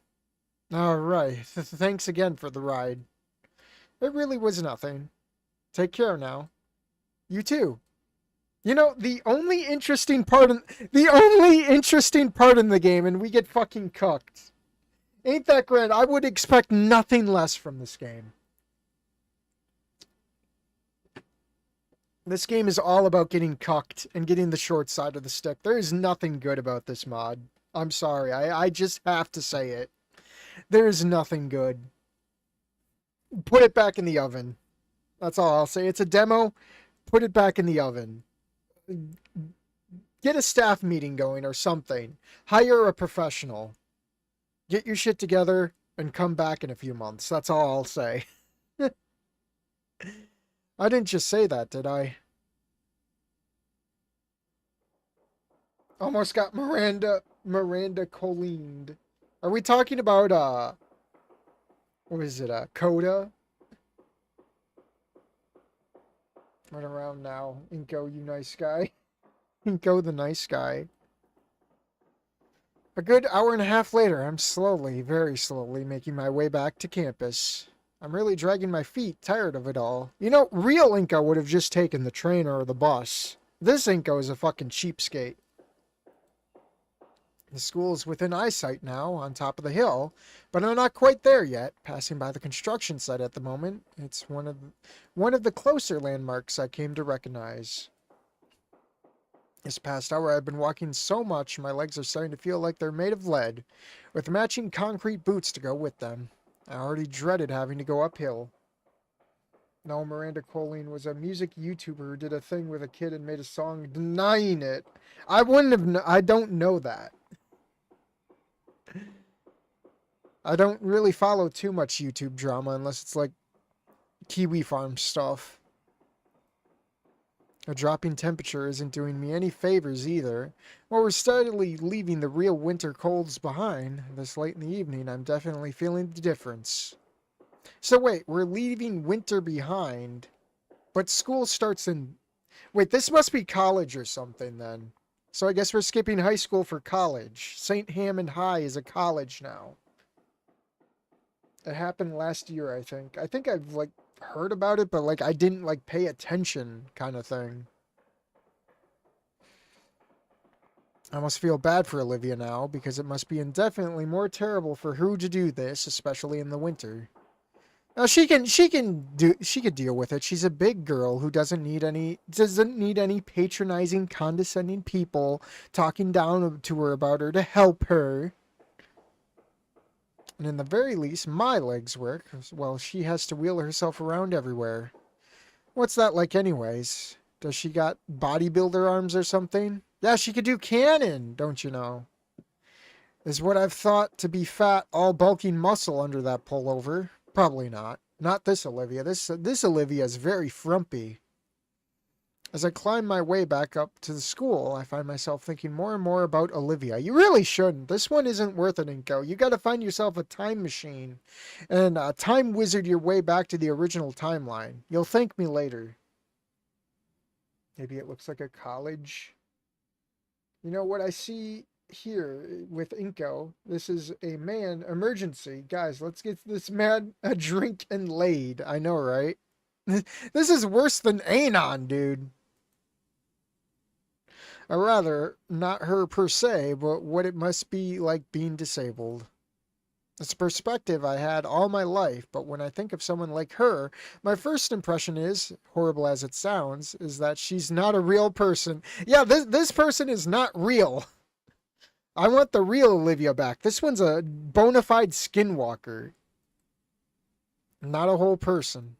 All right. Thanks again for the ride. It really was nothing. Take care now. You too. You know, the only interesting part in the game, and we get fucking cooked. Ain't that grand? I would expect nothing less from this game. This game is all about getting cucked and getting the short side of the stick. There is nothing good about this mod. I'm sorry. I just have to say it. There is nothing good. Put it back in the oven. That's all I'll say. It's a demo. Put it back in the oven. Get a staff meeting going or something. Hire a professional. Get your shit together and come back in a few months. That's all I'll say. I didn't just say that, did I? Almost got Miranda Colined. Are we talking about what is it, Coda? Run around now. Inko, you nice guy. Inko the nice guy. A good hour and a half later, I'm slowly, very slowly, making my way back to campus. I'm really dragging my feet, tired of it all. You know, real Inko would have just taken the train or the bus. This Inko is a fucking cheapskate. The school is within eyesight now, on top of the hill, but I'm not quite there yet. Passing by the construction site at the moment, it's one of the closer landmarks I came to recognize. This past hour I've been walking so much my legs are starting to feel like they're made of lead, with matching concrete boots to go with them. I already dreaded having to go uphill. No, Miranda Colleen was a music YouTuber who did a thing with a kid and made a song denying it. I wouldn't have. I don't know that. I don't really follow too much YouTube drama unless it's like Kiwi Farm stuff. A dropping temperature isn't doing me any favors either. While we're steadily leaving the real winter colds behind, this late in the evening, I'm definitely feeling the difference. So wait, we're leaving winter behind, but school starts in... Wait, this must be college or something then. So I guess we're skipping high school for college. St. Hammond High is a college now. It happened last year, I think. I think I've, like, heard about it, but, like, I didn't, like, pay attention kind of thing. I must feel bad for Olivia now, because it must be indefinitely more terrible for her to do this, especially in the winter. Now she can deal with it. She's a big girl who doesn't need any patronizing, condescending people talking down to her about her to help her. And in the very least, my legs work. Well, she has to wheel herself around everywhere. What's that like anyways? Does she got bodybuilder arms or something? Yeah, she could do cannon, don't you know? Is what I've thought to be fat, all bulking muscle under that pullover. Probably not. Not this Olivia. This Olivia is very frumpy. As I climb my way back up to the school, I find myself thinking more and more about Olivia. You really shouldn't. This one isn't worth it, Inko. You gotta find yourself a time machine and time wizard your way back to the original timeline. You'll thank me later. Maybe it looks like a college. You know what I see here with Inko? This is a man emergency. Guys, let's get this man a drink and laid. I know, right? This is worse than Anon, dude. Or rather, not her per se, but what it must be like being disabled. It's a perspective I had all my life, but when I think of someone like her, my first impression is, horrible as it sounds, is that she's not a real person. Yeah, this person is not real. I want the real Olivia back. This one's a bona fide skinwalker. Not a whole person.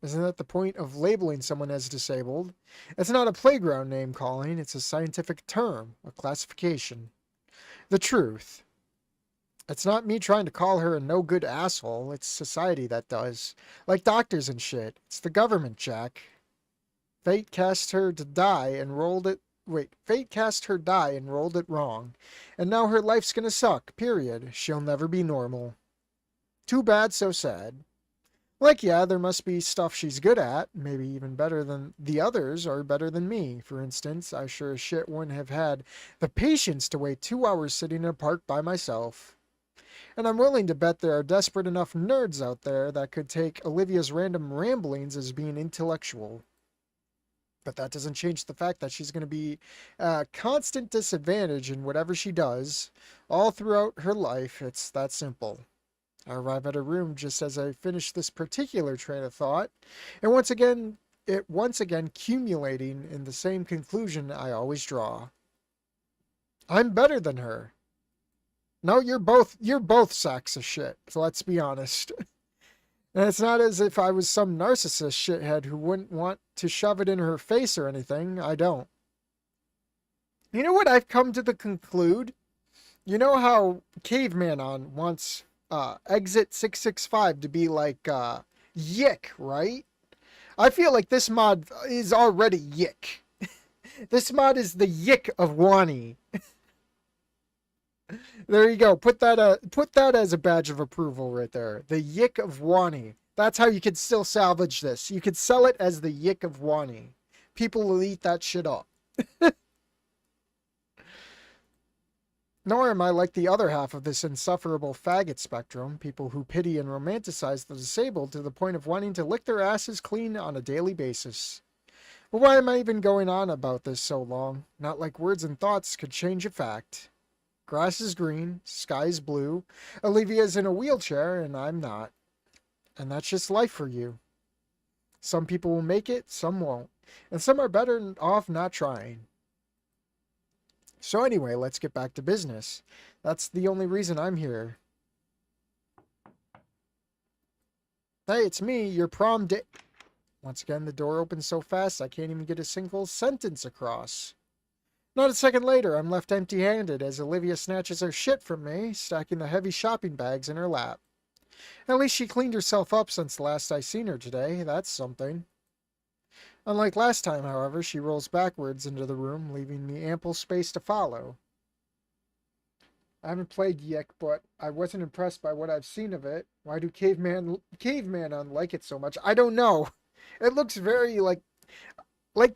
Isn't that the point of labeling someone as disabled? It's not a playground name calling, it's a scientific term, a classification. The truth. It's not me trying to call her a no-good asshole, it's society that does. Like doctors and shit. It's the government, Jack. Fate cast her to die and rolled it... Wait, fate cast her die and rolled it wrong. And now her life's gonna suck, period. She'll never be normal. Too bad, so sad. Like, yeah, there must be stuff she's good at, maybe even better than the others or better than me. For instance, I sure as shit wouldn't have had the patience to wait 2 hours sitting in a park by myself. And I'm willing to bet there are desperate enough nerds out there that could take Olivia's random ramblings as being intellectual. But that doesn't change the fact that she's going to be a constant disadvantage in whatever she does all throughout her life. It's that simple. I arrive at her room just as I finish this particular train of thought, and once again accumulating in the same conclusion I always draw. I'm better than her. No, you're both sacks of shit. So let's be honest. And it's not as if I was some narcissist shithead who wouldn't want to shove it in her face or anything. I don't. You know what I've come to the conclude? You know how Caveman on wants Exit 665 to be like Yick, right? I feel like this mod is already Yick. This mod is the Yick of Wani. There you go. Put that as a badge of approval right there. The Yick of Wani. That's how you could still salvage this. You could sell it as the Yick of Wani. People will eat that shit up. Nor am I like the other half of this insufferable faggot spectrum, people who pity and romanticize the disabled to the point of wanting to lick their asses clean on a daily basis. But why am I even going on about this so long? Not like words and thoughts could change a fact. Grass is green, sky is blue, Olivia's in a wheelchair, and I'm not. And that's just life for you. Some people will make it, some won't. And some are better off not trying. So anyway, let's get back to business. That's the only reason I'm here. Hey, it's me, your prom date. Once again, the door opens so fast I can't even get a single sentence across. Not a second later, I'm left empty-handed as Olivia snatches her shit from me, stacking the heavy shopping bags in her lap. At least she cleaned herself up since the last I seen her today. That's something. Unlike last time, however, she rolls backwards into the room, leaving me ample space to follow. I haven't played Yick, but I wasn't impressed by what I've seen of it. Why do Caveman like it so much? I don't know. It looks very, like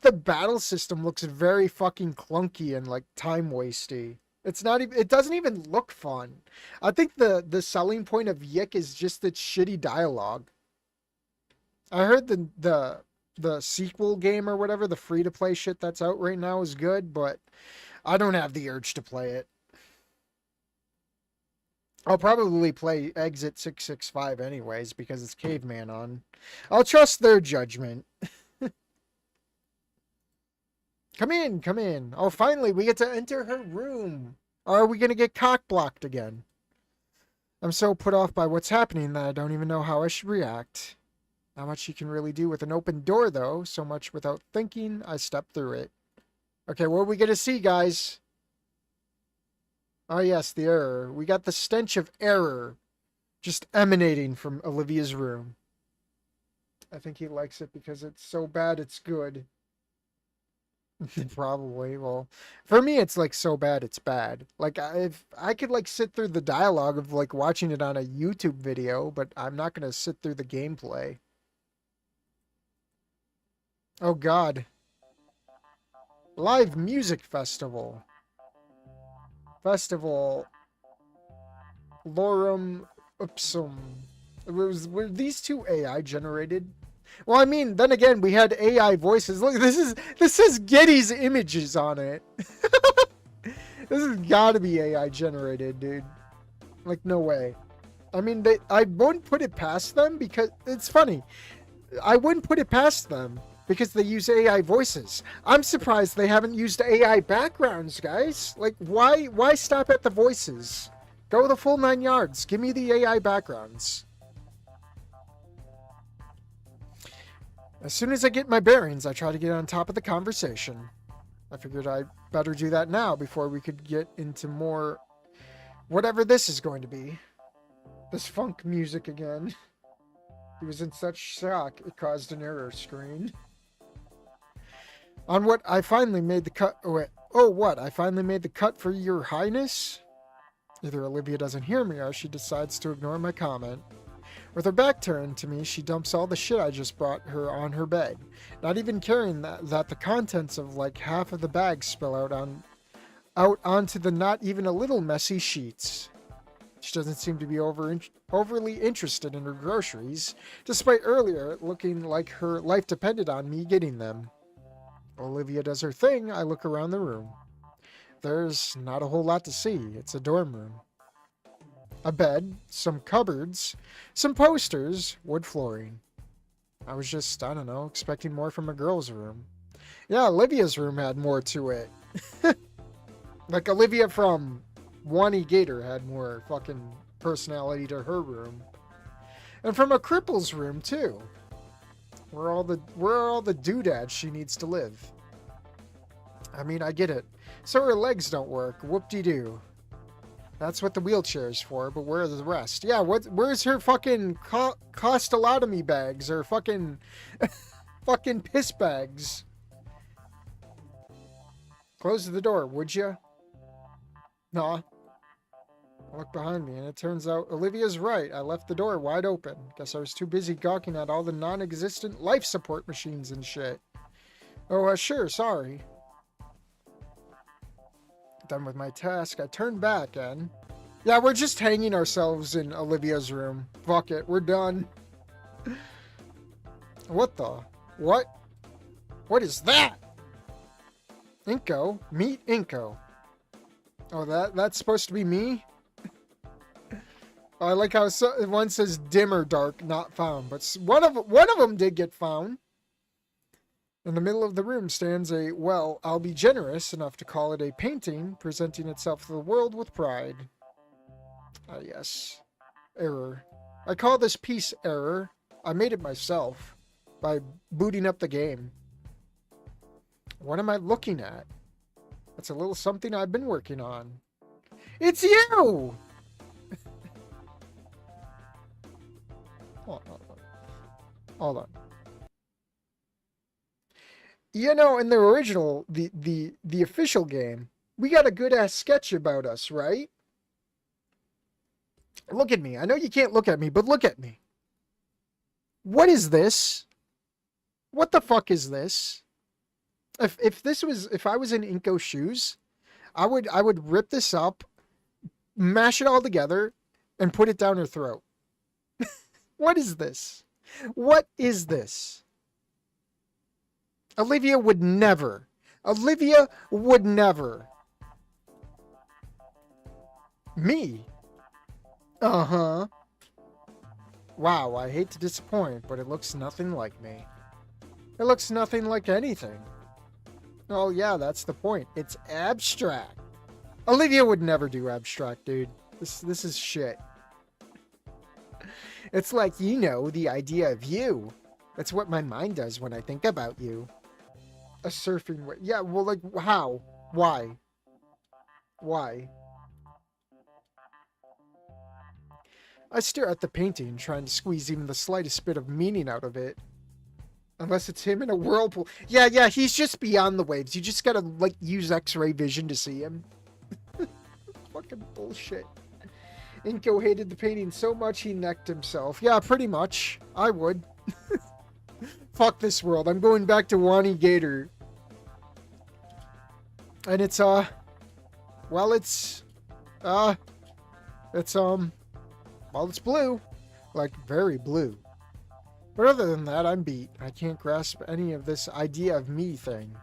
the battle system looks very fucking clunky and, like, time-wasty. It's not even, it doesn't even look fun. I think the selling point of Yick is just its shitty dialogue. I heard the sequel game or whatever, the free-to-play shit that's out right now is good, but I don't have the urge to play it. I'll probably play Exit 665 anyways, because it's Caveman on. I'll trust their judgment. Come in, come in. Oh, finally, we get to enter her room. Or are we going to get cock-blocked again? I'm so put off by what's happening that I don't even know how I should react. Not much you can really do with an open door, though. So much without thinking, I step through it. Okay, what are we going to see, guys? Oh, yes, the error. We got the stench of error just emanating from Olivia's room. I think he likes it because it's so bad it's good. Probably. Well, for me, it's like so bad it's bad. Like, if I could like sit through the dialogue of like watching it on a YouTube video, but I'm not going to sit through the gameplay. Oh God. Live music festival. Festival. Lorem Ipsum. Were these two AI generated? Well, I mean, then again, we had AI voices. Look, this is Getty's images on it. This has got to be AI generated, dude. Like, no way. I mean, I wouldn't put it past them because it's funny. I wouldn't put it past them because they use AI voices. I'm surprised they haven't used AI backgrounds, guys. Like, why stop at the voices? Go the full 9 yards. Give me the AI backgrounds. As soon as I get my bearings, I try to get on top of the conversation. I figured I'd better do that now before we could get into more whatever this is going to be. This funk music again. He was in such shock, it caused an error screen. On what I finally made the cut. Oh, wait. Oh, what? I finally made the cut for your highness? Either Olivia doesn't hear me or she decides to ignore my comment. With her back turned to me, she dumps all the shit I just brought her on her bed, not even caring that the contents of like half of the bag spill out onto the not even a little messy sheets. She doesn't seem to be overly interested in her groceries, despite earlier looking like her life depended on me getting them. Olivia does her thing. I look around the room. There's not a whole lot to see. It's a dorm room. A bed, some cupboards, some posters, wood flooring. I was just, I don't know, expecting more from a girl's room. Yeah, Olivia's room had more to it. Like Olivia from Wanigamu had more fucking personality to her room. And from a cripple's room too. Where are all the doodads she needs to live. I mean, I get it. So her legs don't work. Whoop-de-doo. That's what the wheelchair's for, but where are the rest? Yeah, where's her fucking colostomy bags or fucking fucking piss bags? Close the door, would you? Nah. I look behind me, and it turns out Olivia's right. I left the door wide open. Guess I was too busy gawking at all the non-existent life support machines and shit. Oh, sure, sorry. Done with my task, I turn back and... Yeah, we're just hanging ourselves in Olivia's room. Fuck it, we're done. What the? What? What is that? Inko? Meet Inko. Oh, that's supposed to be me? Oh, I like how one says dim or dark, not found. But one of them did get found. In the middle of the room stands a, well, I'll be generous enough to call it a painting, presenting itself to the world with pride. Ah, yes. Error. I call this piece Error. I made it myself by booting up the game. What am I looking at? That's a little something I've been working on. It's you! Hold on. Hold on. You know, in the original, the official game, we got a good-ass sketch about us, right? Look at me. I know you can't look at me, but look at me. What is this? What the fuck is this? If I was in Inko's shoes, I would rip this up, mash it all together, and put it down her throat. What is this? What is this? Olivia would never. Olivia would never. Me? Uh-huh. Wow, I hate to disappoint, but it looks nothing like me. It looks nothing like anything. Oh yeah, that's the point. It's abstract. Olivia would never do abstract, dude. This is shit. It's like, you know, the idea of you. That's what my mind does when I think about you. A surfing wave. Yeah, well, like, how? Why? Why? I stare at the painting, trying to squeeze even the slightest bit of meaning out of it. Unless it's him in a whirlpool. Yeah, he's just beyond the waves. You just gotta, like, use X-ray vision to see him. Fucking bullshit. Inko hated the painting so much he necked himself. Yeah, pretty much. I would. Fuck this world. I'm going back to Wanigamu. And it's, well, well, it's blue. Like, very blue. But other than that, I'm beat. I can't grasp any of this idea of me thing.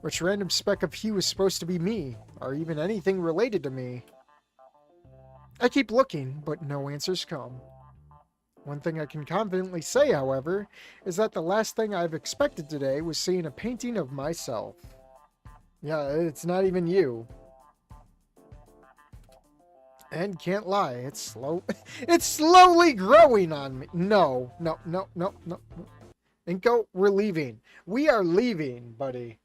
Which random speck of hue is supposed to be me, or even anything related to me. I keep looking, but no answers come. One thing I can confidently say, however, is that the last thing I've expected today was seeing a painting of myself. Yeah, it's not even you. And can't lie, it's slow. It's slowly growing on me. No. Inko, we're leaving. We are leaving, buddy.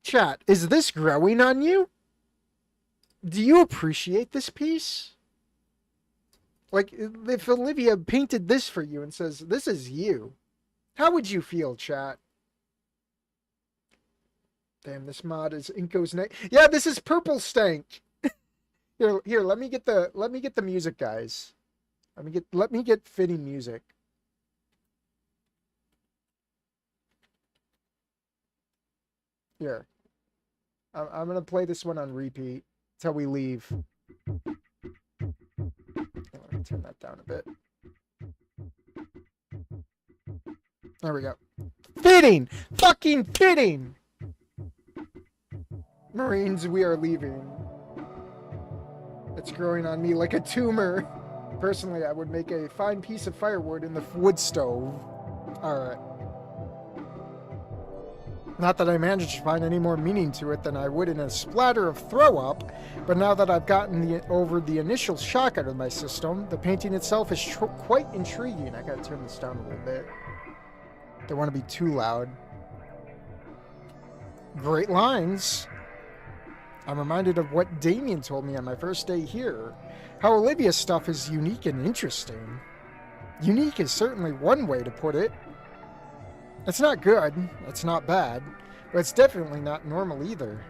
Chat, is this growing on you? Do you appreciate this piece? Like, if Olivia painted this for you and says, this is you, how would you feel, chat? Damn, this mod is Inko's neck. Yeah, this is Purple Stank. Here, let me get the music, guys. Let me get fitting music. Here. I'm gonna play this one on repeat. Until we leave. Turn that down a bit. There we go. Fitting! Fucking fitting! Marines, we are leaving. It's growing on me like a tumor. Personally, I would make a fine piece of firewood in the wood stove. Alright. Not that I managed to find any more meaning to it than I would in a splatter of throw-up, but now that I've gotten over the initial shock out of my system, the painting itself is quite intriguing. I gotta turn this down a little bit. Don't want to be too loud. Great lines. I'm reminded of what Damien told me on my first day here. How Olivia's stuff is unique and interesting. Unique is certainly one way to put it. It's not good, it's not bad, but it's definitely not normal either.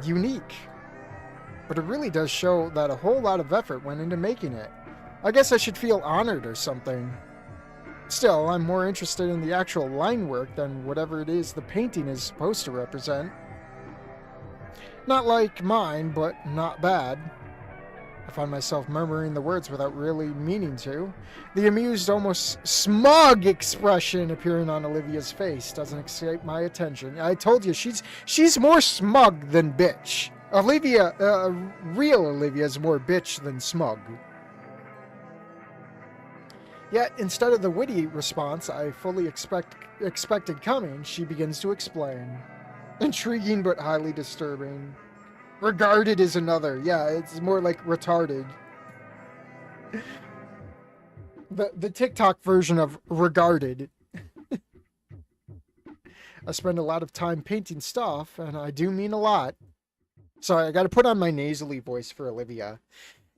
Unique. But it really does show that a whole lot of effort went into making it. I guess I should feel honored or something. Still, I'm more interested in the actual line work than whatever it is the painting is supposed to represent. Not like mine, but not bad. I find myself murmuring the words without really meaning to. The amused, almost smug expression appearing on Olivia's face doesn't escape my attention. I told you, she's more smug than bitch. Real Olivia is more bitch than smug. Yet, instead of the witty response I fully expected coming, she begins to explain. Intriguing but highly disturbing. Regarded is another. Yeah, it's more like retarded. The TikTok version of regarded. I spend a lot of time painting stuff, and I do mean a lot. Sorry, I gotta put on my nasally voice for Olivia.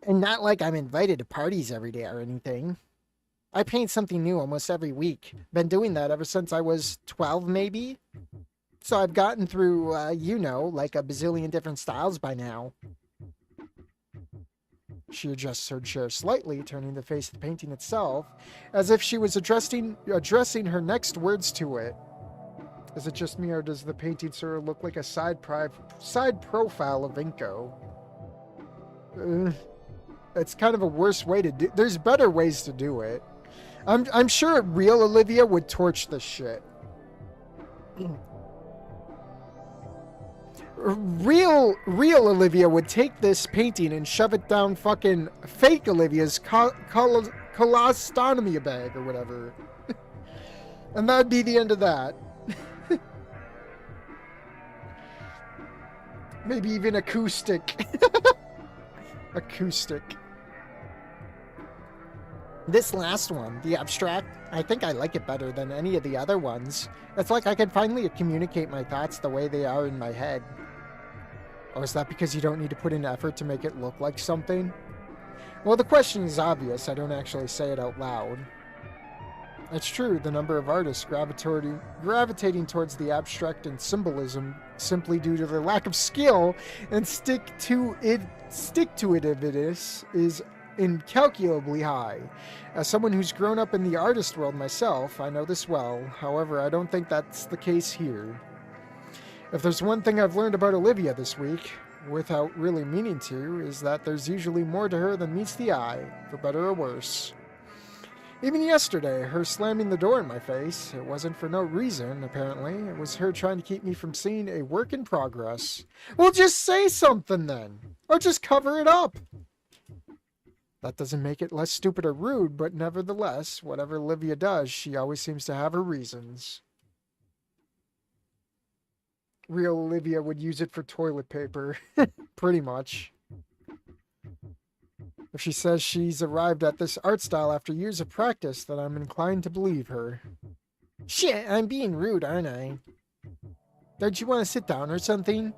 And not like I'm invited to parties every day or anything. I paint something new almost every week. Been doing that ever since I was 12, maybe? So I've gotten through, like a bazillion different styles by now. She adjusts her chair slightly, turning to face the painting itself, as if she was addressing her next words to it. Is it just me, or does the painting sort of look like a side profile of Inko? It's kind of a worse way to do. There's better ways to do it. I'm sure real Olivia would torch this shit. Real Olivia would take this painting and shove it down fucking fake Olivia's colostomy bag or whatever. And that'd be the end of that. Maybe even acoustic. Acoustic. This last one, the abstract, I think I like it better than any of the other ones. It's like I can finally communicate my thoughts the way they are in my head. Or is that because you don't need to put in effort to make it look like something? Well, the question is obvious. I don't actually say it out loud. It's true, the number of artists gravitating towards the abstract and symbolism simply due to their lack of skill and stick-to-itiveness is incalculably high. As someone who's grown up in the artist world myself, I know this well. However, I don't think that's the case here. If there's one thing I've learned about Olivia this week, without really meaning to, is that there's usually more to her than meets the eye, for better or worse. Even yesterday, her slamming the door in my face, it wasn't for no reason, apparently. It was her trying to keep me from seeing a work in progress. Well, just say something then! Or just cover it up! That doesn't make it less stupid or rude, but nevertheless, whatever Olivia does, she always seems to have her reasons. Real Olivia would use it for toilet paper. Pretty much. If she says she's arrived at this art style after years of practice, then I'm inclined to believe her. Shit, I'm being rude, aren't I? Don't you want to sit down or something?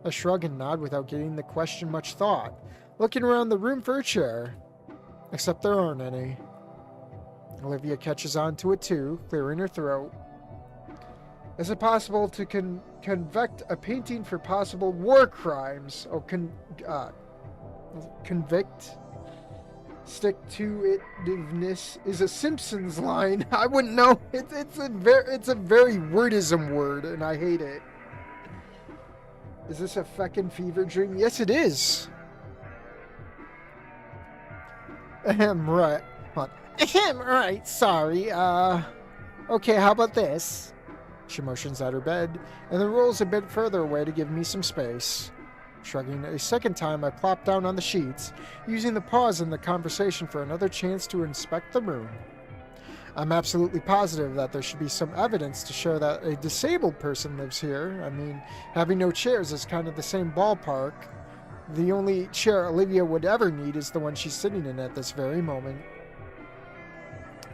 I shrug and nod without giving the question much thought, looking around the room for a chair. Except there aren't any. Olivia catches on to it too, clearing her throat. Is it possible to convict a painting for possible war crimes? Oh, convict? Stick-to-itiveness is a Simpsons line. I wouldn't know. It's a very wordism word, and I hate it. Is this a feckin' fever dream? Yes, it is. Ahem, right. Hold on. Ahem, right, sorry. Okay, how about this? She motions at her bed, and then rolls a bit further away to give me some space. Shrugging a second time, I plop down on the sheets, using the pause in the conversation for another chance to inspect the room. I'm absolutely positive that there should be some evidence to show that a disabled person lives here. I mean, having no chairs is kind of the same ballpark. The only chair Olivia would ever need is the one she's sitting in at this very moment.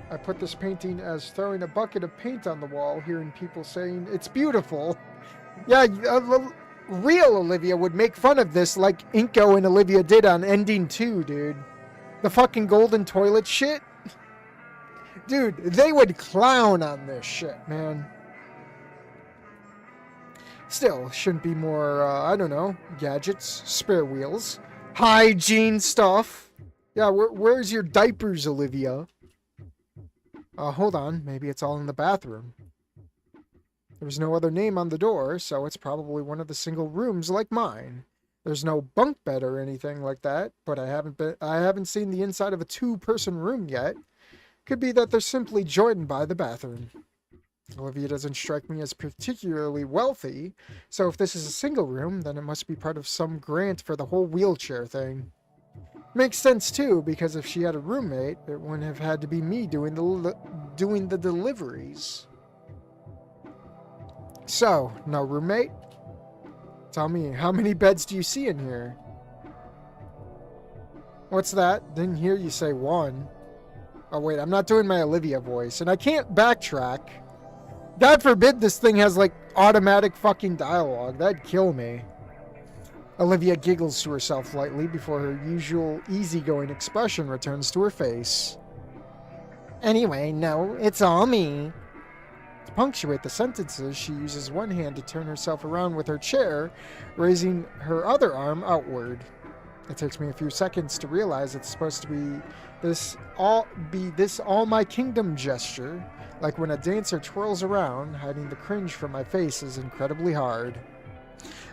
I put this painting as throwing a bucket of paint on the wall, hearing people saying, "It's beautiful." Yeah, real Olivia would make fun of this like Inko and Olivia did on Ending 2, dude. The fucking golden toilet shit. Dude, they would clown on this shit, man. Still, shouldn't be more, I don't know, gadgets, spare wheels, hygiene stuff. Yeah, where's your diapers, Olivia? Hold on, maybe it's all in the bathroom. There's no other name on the door, so it's probably one of the single rooms like mine. There's no bunk bed or anything like that, but I haven't seen the inside of a two-person room yet. Could be that they're simply joined by the bathroom. Olivia doesn't strike me as particularly wealthy, so if this is a single room, then it must be part of some grant for the whole wheelchair thing. Makes sense too, because if she had a roommate, it wouldn't have had to be me doing the deliveries. So, no roommate? Tell me, how many beds do you see in here? What's that? Didn't hear you say one. Oh wait, I'm not doing my Olivia voice, and I can't backtrack. God forbid this thing has like automatic fucking dialogue. That'd kill me. Olivia giggles to herself lightly before her usual easygoing expression returns to her face. Anyway, no, it's all me. To punctuate the sentences, she uses one hand to turn herself around with her chair, raising her other arm outward. It takes me a few seconds to realize it's supposed to be this all my kingdom gesture, like when a dancer twirls around, hiding the cringe from my face is incredibly hard.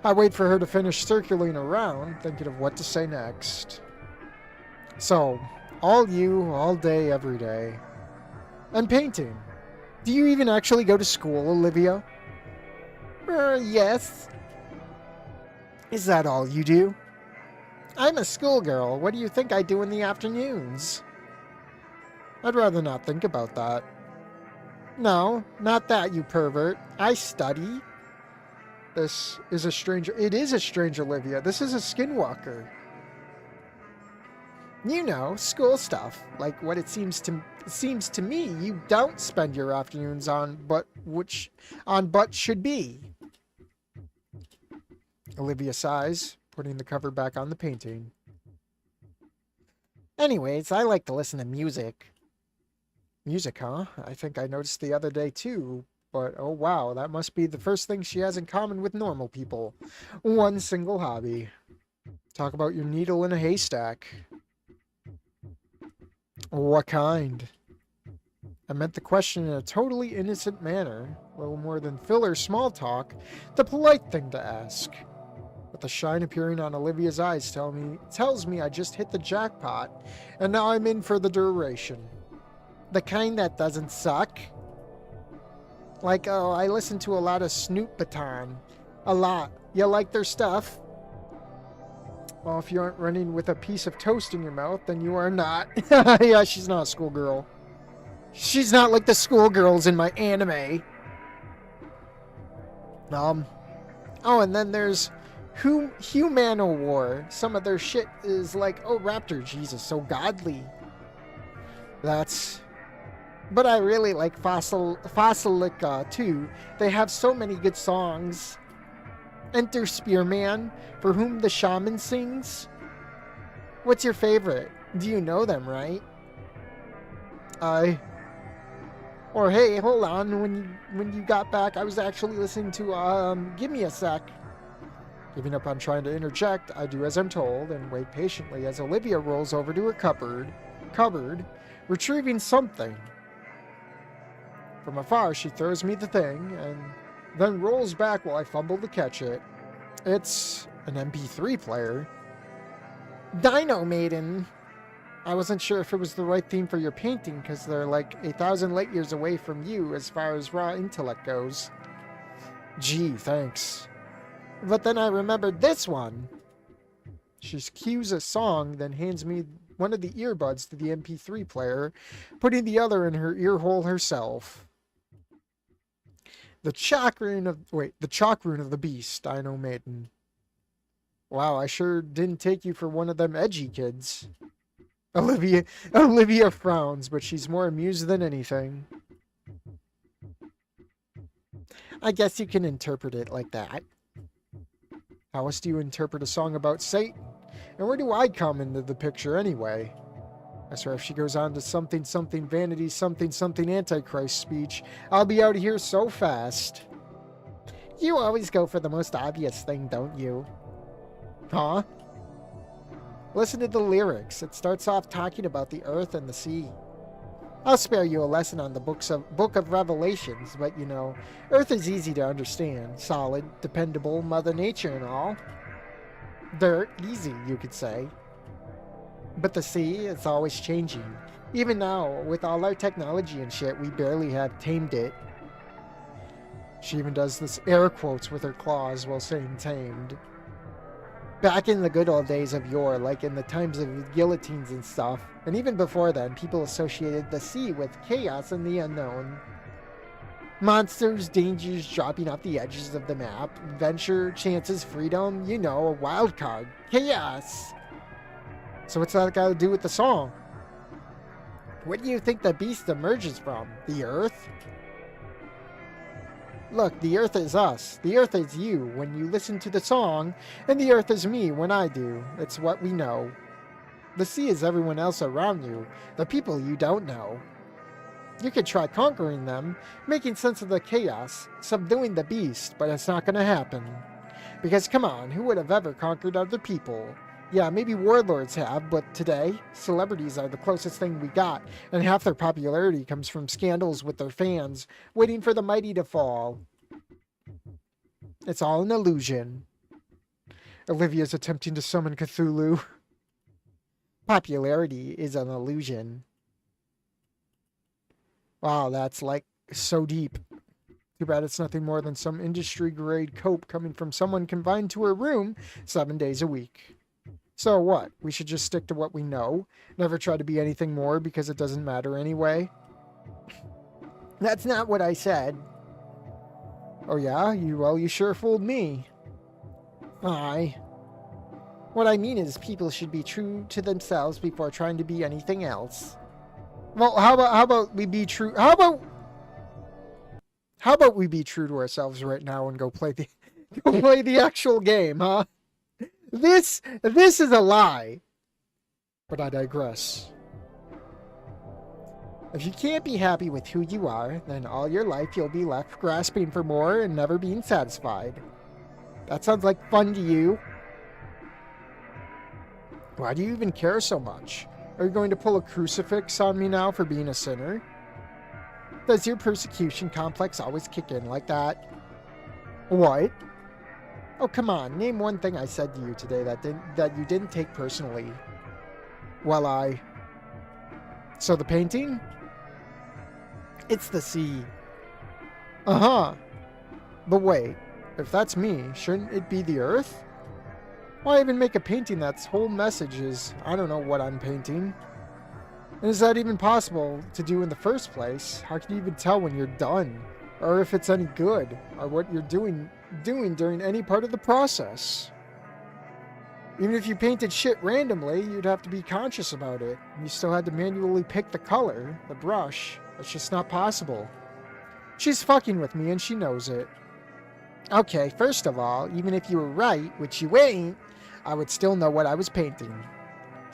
I wait for her to finish circling around, thinking of what to say next. So, all you, all day, every day. And painting. Do you even actually go to school, Olivia? Yes. Is that all you do? I'm a schoolgirl. What do you think I do in the afternoons? I'd rather not think about that. No, not that, you pervert. I study. This is a stranger. It is a strange Olivia. This is a skinwalker. You know, school stuff. Like what it seems to me you don't spend your afternoons on, but should be. Olivia sighs, putting the cover back on the painting. Anyways, I like to listen to music. Music, huh? I think I noticed the other day too, but oh wow, that must be the first thing she has in common with normal people. One single hobby. Talk about your needle in a haystack. What kind? I meant the question in a totally innocent manner, a little more than filler small talk, the polite thing to ask. But the shine appearing on Olivia's eyes tells me I just hit the jackpot, and now I'm in for the duration. The kind that doesn't suck. Like, oh, I listen to a lot of Snoop Baton. A lot. You like their stuff? Well, if you aren't running with a piece of toast in your mouth, then you are not. Yeah, she's not a schoolgirl. She's not like the schoolgirls in my anime. Oh, and then there's Humano War. Some of their shit is like, oh, Raptor, Jesus, so godly. But I really like Fossilica too. They have so many good songs. Enter Spearman, For Whom the Shaman Sings. What's your favorite? Do you know them, right? Or hey, hold on. When you got back, I was actually listening to Give Me a Sec. Giving up on trying to interject, I do as I'm told and wait patiently as Olivia rolls over to her cupboard, retrieving something. From afar, she throws me the thing and then rolls back while I fumble to catch it. It's an MP3 player. Dino Maiden. I wasn't sure if it was the right theme for your painting because they're like 1,000 light years away from you as far as raw intellect goes. Gee, thanks. But then I remembered this one. She cues a song, then hands me one of the earbuds to the MP3 player, putting the other in her ear hole herself. The chalk rune of the beast, Dino Maiden. Wow, I sure didn't take you for one of them edgy kids. Olivia frowns, but she's more amused than anything. I guess you can interpret it like that. How else do you interpret a song about Satan? And where do I come into the picture anyway? I swear if she goes on to something vanity something antichrist speech, I'll be out of here so fast. You always go for the most obvious thing, don't you? Huh? Listen to the lyrics. It starts off talking about the earth and the sea. I'll spare you a lesson on the Book of Revelations, but you know, Earth is easy to understand. Solid, dependable, Mother Nature and all. Dirt, easy, you could say. But the sea, it's always changing. Even now, with all our technology and shit, we barely have tamed it. She even does this air quotes with her claws while saying tamed. Back in the good old days of yore, like in the times of guillotines and stuff, and even before then, people associated the sea with chaos and the unknown. Monsters, dangers dropping off the edges of the map, adventure, chances, freedom, you know, a wild card. Chaos! So what's that got to do with the song? Where do you think the beast emerges from? The earth? Look, the earth is us. The earth is you when you listen to the song, and the earth is me when I do. It's what we know. The sea is everyone else around you, the people you don't know. You could try conquering them, making sense of the chaos, subduing the beast, but it's not going to happen. Because come on, who would have ever conquered other people? Yeah, maybe warlords have, but today, celebrities are the closest thing we got, and half their popularity comes from scandals with their fans, waiting for the mighty to fall. It's all an illusion. Olivia's attempting to summon Cthulhu. Popularity is an illusion. Wow, that's like so deep. Too bad it's nothing more than some industry-grade cope coming from someone confined to her room 7 days a week. So what? We should just stick to what we know? Never try to be anything more because it doesn't matter anyway? That's not what I said. Oh yeah? You sure fooled me. Aye. What I mean is people should be true to themselves before trying to be anything else. Well, how about we be true? How about we be true to ourselves right now and go play the actual game, huh? This is a lie. But I digress. If you can't be happy with who you are, then all your life you'll be left grasping for more and never being satisfied. That sounds like fun to you. Why do you even care so much? Are you going to pull a crucifix on me now for being a sinner? Does your persecution complex always kick in like that? What? Oh, come on. Name one thing I said to you today that you didn't take personally. Well, So the painting? It's the sea. Uh-huh. But wait, if that's me, shouldn't it be the earth? Why even make a painting that's whole message is, I don't know what I'm painting? And is that even possible to do in the first place? How can you even tell when you're done? Or if it's any good? Or what you're doing during any part of the process? Even if you painted shit randomly, you'd have to be conscious about it. You still had to manually pick the color, the brush. That's just not possible. She's fucking with me and she knows it. Okay, first of all, even if you were right, which you ain't, I would still know what I was painting.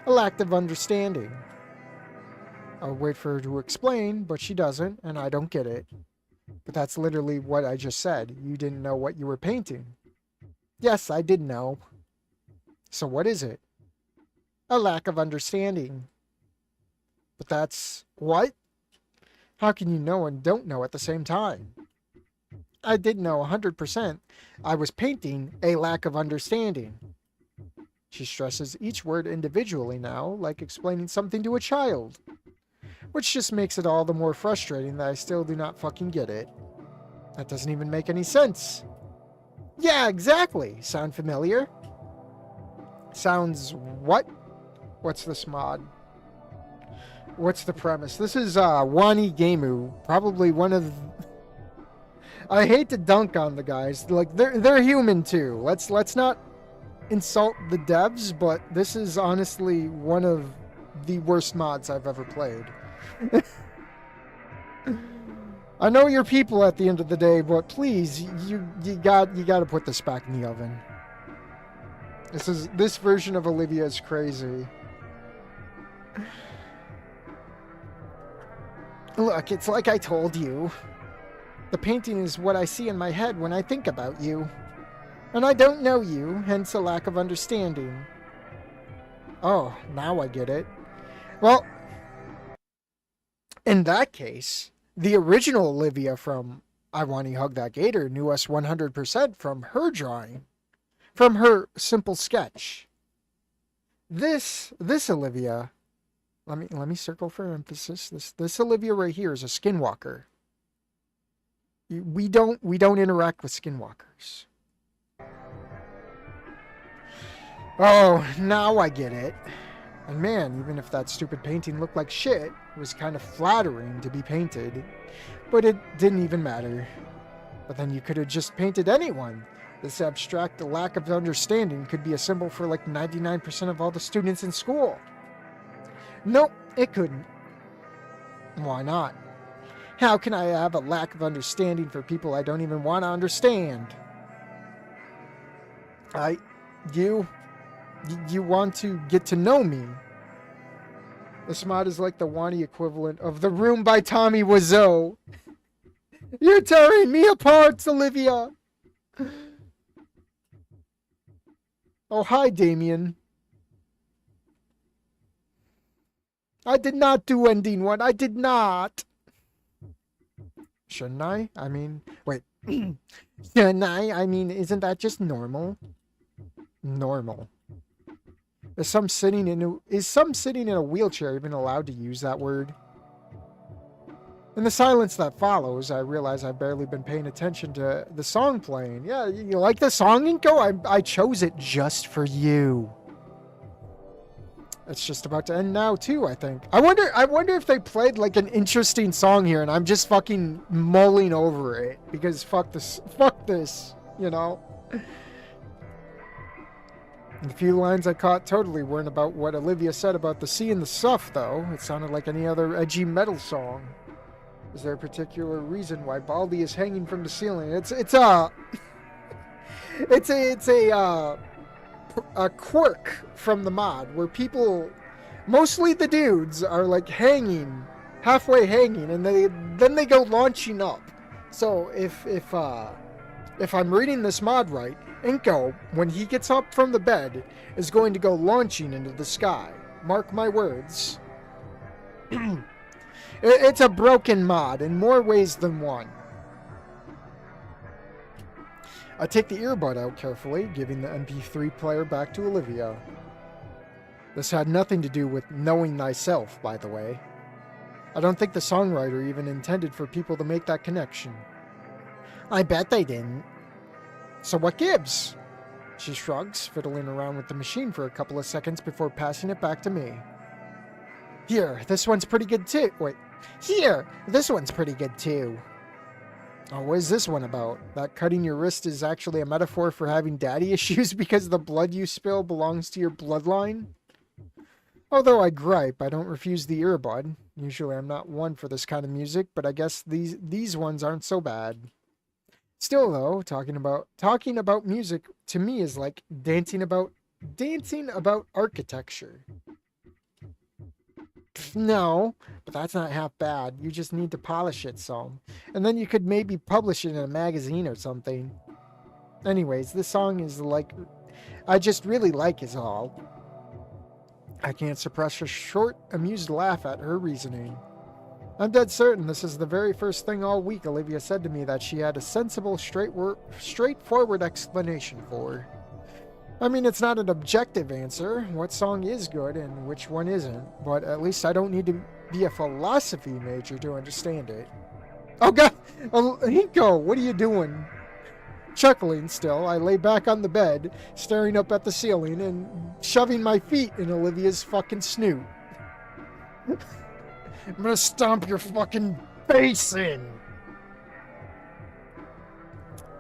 A lack of understanding. I'll wait for her to explain, but she doesn't, and I don't get it. But that's literally what I just said. You didn't know what you were painting. Yes, I did know. So what is it? A lack of understanding. But that's... what? How can you know and don't know at the same time? I did know 100% I was painting a lack of understanding. She stresses each word individually now, like explaining something to a child. Which just makes it all the more frustrating that I still do not fucking get it. That doesn't even make any sense. Yeah, exactly. Sound familiar? Sounds what? What's this mod? What's the premise? This is Wanigamu, probably one of... I hate to dunk on the guys. Like they're human too. Let's not insult the devs, but this is honestly one of the worst mods I've ever played. I know you're people at the end of the day, but please, you got to put this back in the oven. This version of Olivia is crazy. Look, it's like I told you. The painting is what I see in my head when I think about you. And I don't know you, hence a lack of understanding. Oh, now I get it. Well, in that case, the original Olivia from I Want to Hug That Gator knew us 100% from her drawing, from her simple sketch. This Olivia, let me circle for emphasis. This Olivia right here is a skinwalker. We don't interact with skinwalkers. Oh, now I get it. And man, even if that stupid painting looked like shit, it was kind of flattering to be painted. But it didn't even matter. But then you could have just painted anyone. This abstract lack of understanding could be a symbol for like 99% of all the students in school. Nope, it couldn't. Why not? How can I have a lack of understanding for people I don't even want to understand? You want to get to know me. This mod is like the Wani equivalent of The Room by Tommy Wiseau. You're tearing me apart, Olivia. Oh, hi, Damien. I did not do ending one. I did not. Shouldn't I? I mean, wait. Shouldn't I? I mean, isn't that just normal? Normal. Is some sitting in a wheelchair even allowed to use that word? In the silence that follows, I realize I've barely been paying attention to the song playing. Yeah, you like the song, Inko? I chose it just for you. It's just about to end now too, I think. I wonder if they played like an interesting song here and I'm just fucking mulling over it because fuck this, you know? The few lines I caught totally weren't about what Olivia said about the sea and the stuff, though. It sounded like any other edgy metal song. Is there a particular reason why Baldy is hanging from the ceiling? It's a quirk from the mod where people, mostly the dudes, are like hanging, halfway hanging, and then they go launching up. So if I'm reading this mod right, Inko, when he gets up from the bed, is going to go launching into the sky. Mark my words. It's a broken mod in more ways than one. I take the earbud out carefully, giving the MP3 player back to Olivia. This had nothing to do with knowing thyself, by the way. I don't think the songwriter even intended for people to make that connection. I bet they didn't. So what gives? She shrugs, fiddling around with the machine for a couple of seconds before passing it back to me. Here, this one's pretty good too. Wait. Here, this one's pretty good too. Oh, what is this one about? That cutting your wrist is actually a metaphor for having daddy issues because the blood you spill belongs to your bloodline? Although I gripe, I don't refuse the earbud. Usually I'm not one for this kind of music, but I guess these ones aren't so bad. Still though, talking about music to me is like dancing about architecture. No, but that's not half bad. You just need to polish it some. And then you could maybe publish it in a magazine or something. Anyways, this song is like, I just really like is all. I can't suppress a short, amused laugh at her reasoning. I'm dead certain this is the very first thing all week Olivia said to me that she had a sensible, straightforward explanation for. I mean, it's not an objective answer. What song is good and which one isn't? But at least I don't need to be a philosophy major to understand it. Oh god! Hiko, what are you doing? Chuckling still, I lay back on the bed, staring up at the ceiling and shoving my feet in Olivia's fucking snoot. I'm gonna stomp your fucking face in!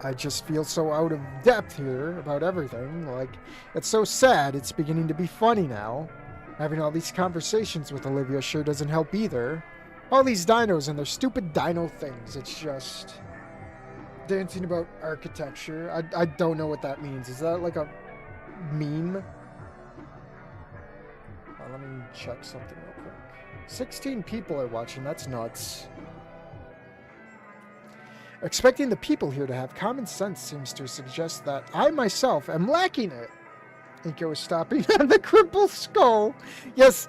I just feel so out of depth here about everything. Like, it's so sad it's beginning to be funny now. Having all these conversations with Olivia sure doesn't help either. All these dinos and their stupid dino things. It's just... dancing about architecture. I don't know what that means. Is that like a meme? Let me check something real quick. 16 people are watching. That's nuts. Expecting the people here to have common sense seems to suggest that I myself am lacking it. Inko is stopping on the crippled skull. Yes,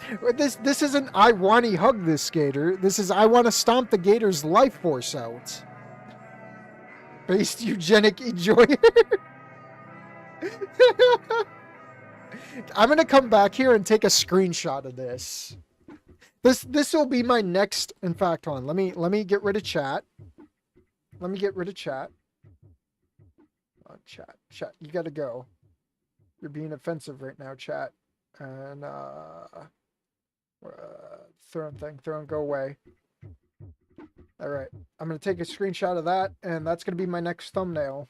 this isn't I want to hug this gator. This is I want to stomp the gator's life force out. Based eugenic enjoyer. I'm gonna come back here and take a screenshot of this. This will be my next. In fact, hold on. Let me get rid of chat. Let me get rid of chat. Chat. You gotta go. You're being offensive right now, chat. And throne, go away. All right, I'm gonna take a screenshot of that, and that's gonna be my next thumbnail.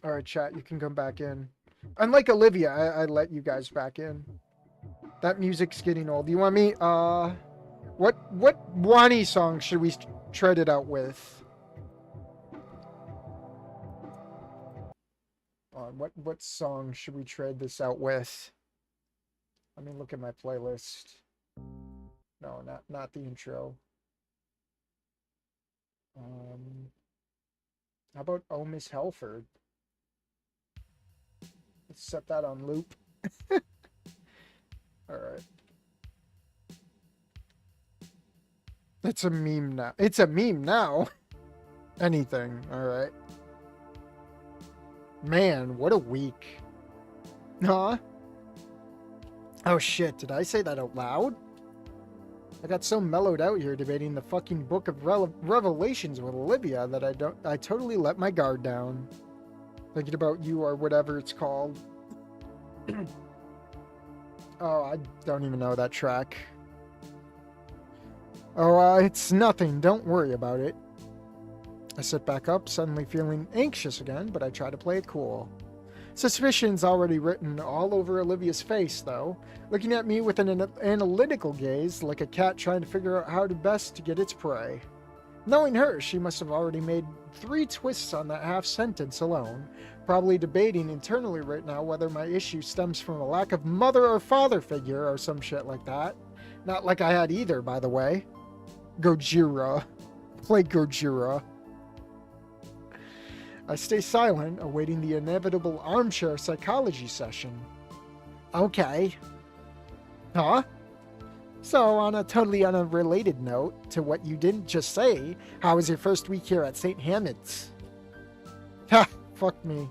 All right, chat, you can come back in. Unlike Olivia, I let you guys back in. That music's getting old. You want me? What Wani song should we tread it out with? What song should we trade this out with? Let me look at my playlist. No, not the intro. How about Oh Miss Helford? Let's set that on loop. Alright. It's a meme now. It's a meme now. Anything. Alright. Man, what a week. Huh? Oh shit, did I say that out loud? I got so mellowed out here debating the fucking book of Revelations with Olivia that I totally let my guard down. Thinking about you or whatever it's called. Oh, I don't even know that track. Oh, it's nothing. Don't worry about it. I sit back up, suddenly feeling anxious again, but I try to play it cool. Suspicion's already written all over Olivia's face, though, looking at me with an analytical gaze, like a cat trying to figure out how to best to get its prey. Knowing her, she must have already made 3 twists on that half sentence alone, probably debating internally right now whether my issue stems from a lack of mother or father figure or some shit like that. Not like I had either, by the way. Gojira. Play Gojira. I stay silent, awaiting the inevitable armchair psychology session. Okay. Huh? So, on a totally unrelated note to what you didn't just say, how was your first week here at St. Hamid's? Ha! Fuck me.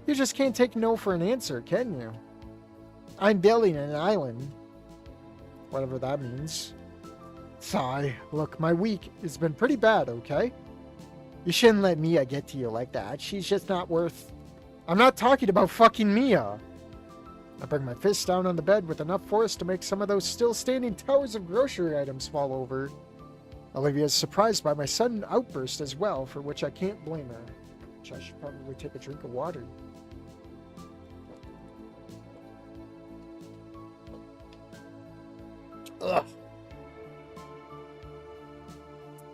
You just can't take no for an answer, can you? I'm building an island. Whatever that means. Sigh. Look, my week has been pretty bad, okay? You shouldn't let Mia get to you like that. She's just not worth... I'm not talking about fucking Mia. I bring my fist down on the bed with enough force to make some of those still standing towers of grocery items fall over. Olivia is surprised by my sudden outburst as well, for which I can't blame her. Which I should probably take a drink of water. Ugh.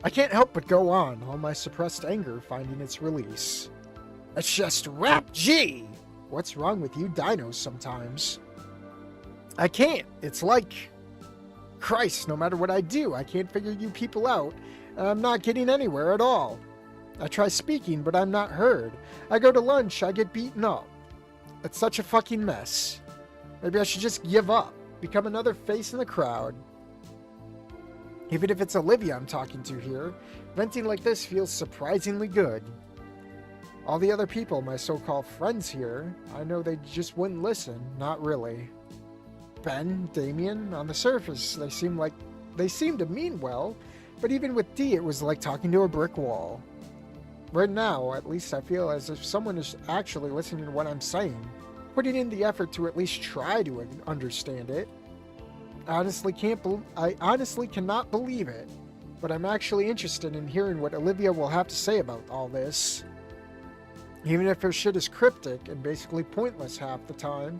I can't help but go on, all my suppressed anger finding its release. It's just rap G! What's wrong with you dinos sometimes? I can't. It's like... Christ, no matter what I do, I can't figure you people out, and I'm not getting anywhere at all. I try speaking, but I'm not heard. I go to lunch, I get beaten up. It's such a fucking mess. Maybe I should just give up, become another face in the crowd. Even if it's Olivia I'm talking to here, venting like this feels surprisingly good. All the other people, my so-called friends here, I know they just wouldn't listen. Not really. Ben, Damien, on the surface, they seem to mean well, but even with D, it was like talking to a brick wall. Right now, at least I feel as if someone is actually listening to what I'm saying, putting in the effort to at least try to understand it. I honestly cannot believe it, but I'm actually interested in hearing what Olivia will have to say about all this. Even if her shit is cryptic and basically pointless half the time,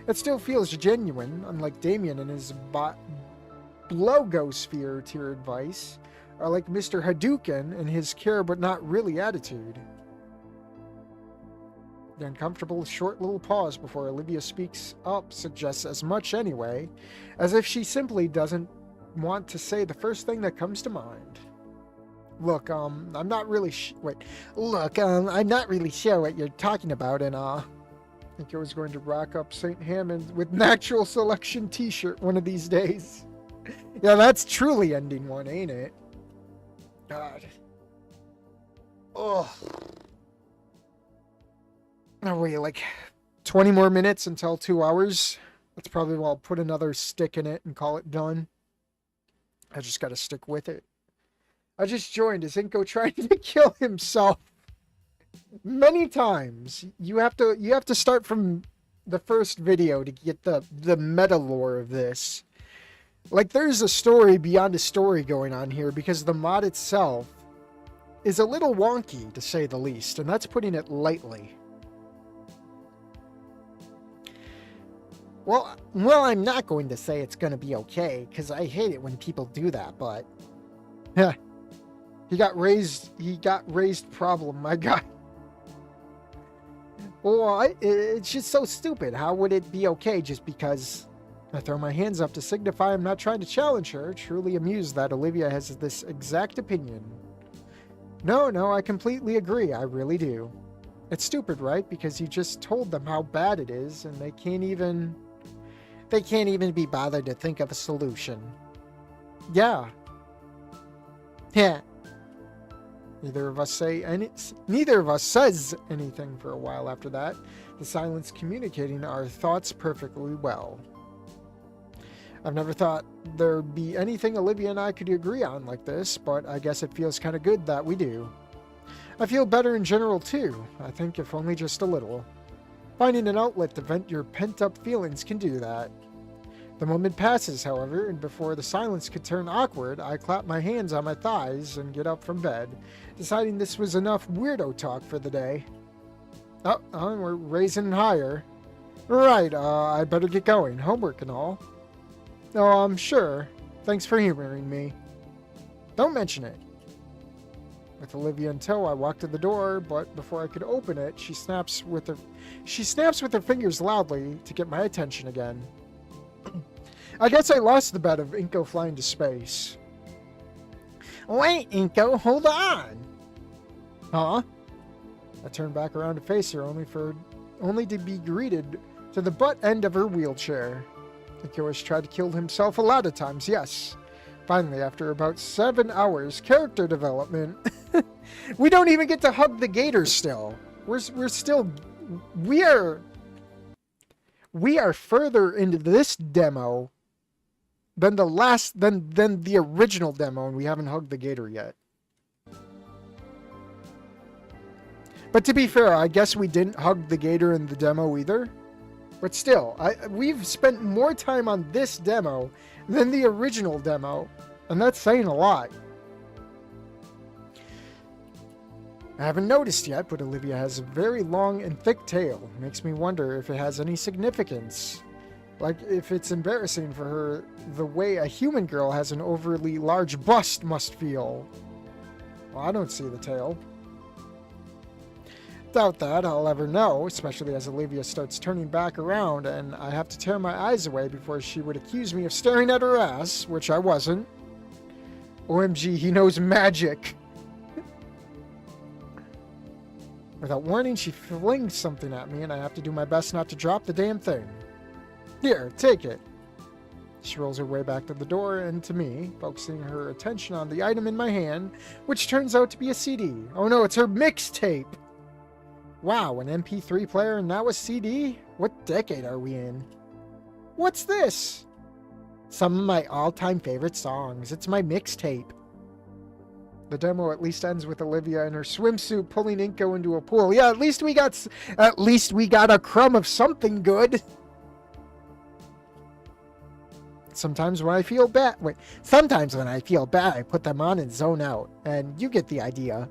it still feels genuine, unlike Damien and his blogosphere tier advice, or like Mr. Hadouken and his care but not really attitude. The uncomfortable short little pause before Olivia speaks up suggests as much anyway, as if she simply doesn't want to say the first thing that comes to mind. Look, I'm not really I'm not really sure what you're talking about, and I think I was going to rock up St. Hammond with Natural Selection t-shirt one of these days. Yeah, that's truly ending one, ain't it? God. Oh. Oh, wait, like 20 more minutes until 2 hours? That's probably why I'll put another stick in it and call it done. I just gotta stick with it. I just joined. Is Inko trying to kill himself? Many times. You have to start from the first video to get the meta lore of this. Like, there's a story beyond a story going on here, because the mod itself is a little wonky, to say the least, and that's putting it lightly. Well, I'm not going to say it's going to be okay, because I hate it when people do that, but... He got raised problem, my guy. Well, it's just so stupid. How would it be okay just because I throw my hands up to signify I'm not trying to challenge her, truly amused that Olivia has this exact opinion. No, I completely agree. I really do. It's stupid, right? Because you just told them how bad it is, and they can't even be bothered to think of a solution. Yeah. Yeah. Neither of us says anything for a while after that, the silence communicating our thoughts perfectly well. I've never thought there'd be anything Olivia and I could agree on like this, but I guess it feels kind of good that we do. I feel better in general too, I think, if only just a little. Finding an outlet to vent your pent-up feelings can do that. The moment passes, however, and before the silence could turn awkward, I clap my hands on my thighs and get up from bed, deciding this was enough weirdo talk for the day. Oh, we're raising higher. Right, I better get going. Homework and all. Oh, I'm sure. Thanks for humoring me. Don't mention it. With Olivia in tow, I walk to the door, but before I could open it, she snaps with her fingers loudly to get my attention again. I guess I lost the bet of Inko flying to space. Wait, Inko, hold on! Huh? I turned back around to face her, only to be greeted to the butt end of her wheelchair. Inko has tried to kill himself a lot of times, yes. Finally, after about 7 hours character development, we don't even get to hug the gator still. We are further into this demo than the original demo, and we haven't hugged the gator yet. But to be fair, I guess we didn't hug the gator in the demo either. But still, we've spent more time on this demo than the original demo, and that's saying a lot. I haven't noticed yet, but Olivia has a very long and thick tail. It makes me wonder if it has any significance. Like, if it's embarrassing for her the way a human girl has an overly large bust must feel. Well, I don't see the tail. Doubt that I'll ever know, especially as Olivia starts turning back around and I have to tear my eyes away before she would accuse me of staring at her ass, which I wasn't. OMG, he knows magic. Without warning, she flings something at me and I have to do my best not to drop the damn thing. Here, take it. She rolls her way back to the door and to me, focusing her attention on the item in my hand, which turns out to be a CD. Oh no, it's her mixtape! Wow, an MP3 player and now a CD? What decade are we in? What's this? Some of my all-time favorite songs. It's my mixtape. The demo at least ends with Olivia in her swimsuit pulling Inko into a pool. Yeah, at least we got a crumb of something good. Sometimes when I feel bad, I put them on and zone out, and you get the idea.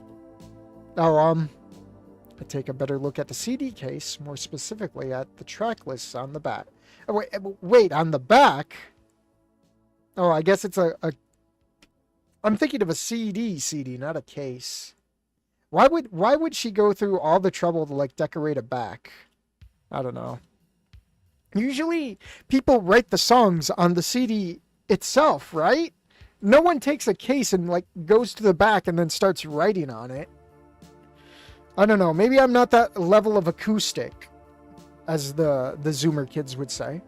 Oh, I take a better look at the CD case, more specifically at the track lists on the back. Oh, wait, on the back? Oh, I guess it's I'm thinking of a CD, not a case. Why would she go through all the trouble to, like, decorate a back? I don't know. Usually, people write the songs on the CD itself, right? No one takes a case and, like, goes to the back and then starts writing on it. I don't know. Maybe I'm not that level of acoustic, as the Zoomer kids would say.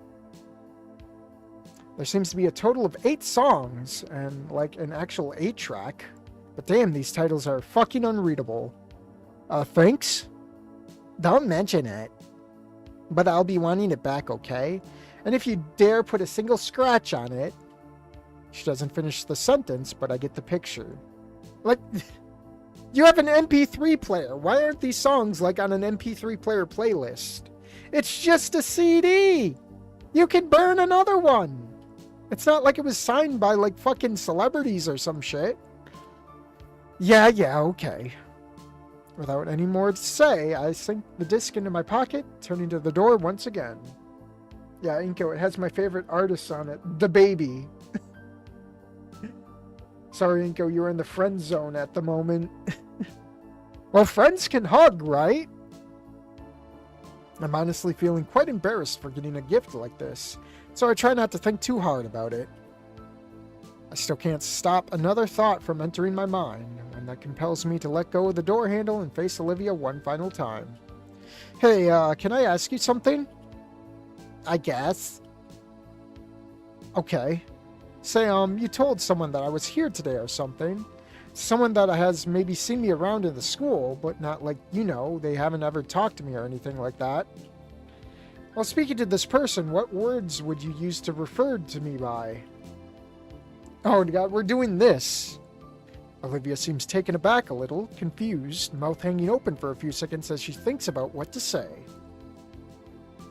There seems to be a total of 8 songs, and, like, an actual 8-track. But damn, these titles are fucking unreadable. Thanks? Don't mention it. But I'll be wanting it back, okay? And if you dare put a single scratch on it... She doesn't finish the sentence, but I get the picture. Like, you have an MP3 player. Why aren't these songs, like, on an MP3 player playlist? It's just a CD! You can burn another one! It's not like it was signed by, like, fucking celebrities or some shit. Yeah, okay. Without any more to say, I sink the disc into my pocket, turning to the door once again. Yeah, Inko, it has my favorite artists on it. The Baby. Sorry, Inko, you're in the friend zone at the moment. Well, friends can hug, right? I'm honestly feeling quite embarrassed for getting a gift like this, so I try not to think too hard about it. I still can't stop another thought from entering my mind, and that compels me to let go of the door handle and face Olivia one final time. Hey, can I ask you something? I guess. Okay. Say, you told someone that I was here today or something. Someone that has maybe seen me around in the school, but not like, you know, they haven't ever talked to me or anything like that. Well, speaking to this person, what words would you use to refer to me by? Oh God, we're doing this. Olivia seems taken aback a little, confused, mouth hanging open for a few seconds as she thinks about what to say.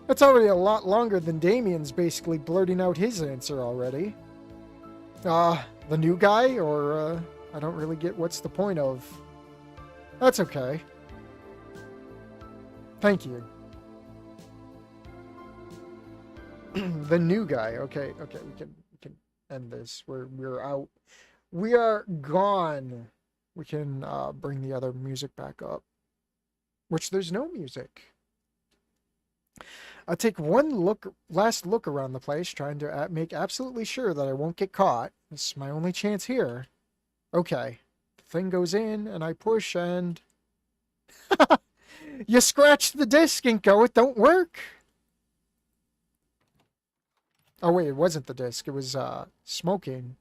That's already a lot longer than Damien's basically blurting out his answer already. The new guy? Or, I don't really get what's the point of... That's okay. Thank you. The new guy. Okay, we can end this. We're out. We are gone. We can bring the other music back up. Which there's no music. I take one last look around the place, trying to make absolutely sure that I won't get caught. This is my only chance here. Okay. The thing goes in, and I push, and... You scratched the disc, Inko. It don't work. Oh, wait, it wasn't the disc. It was, smoking.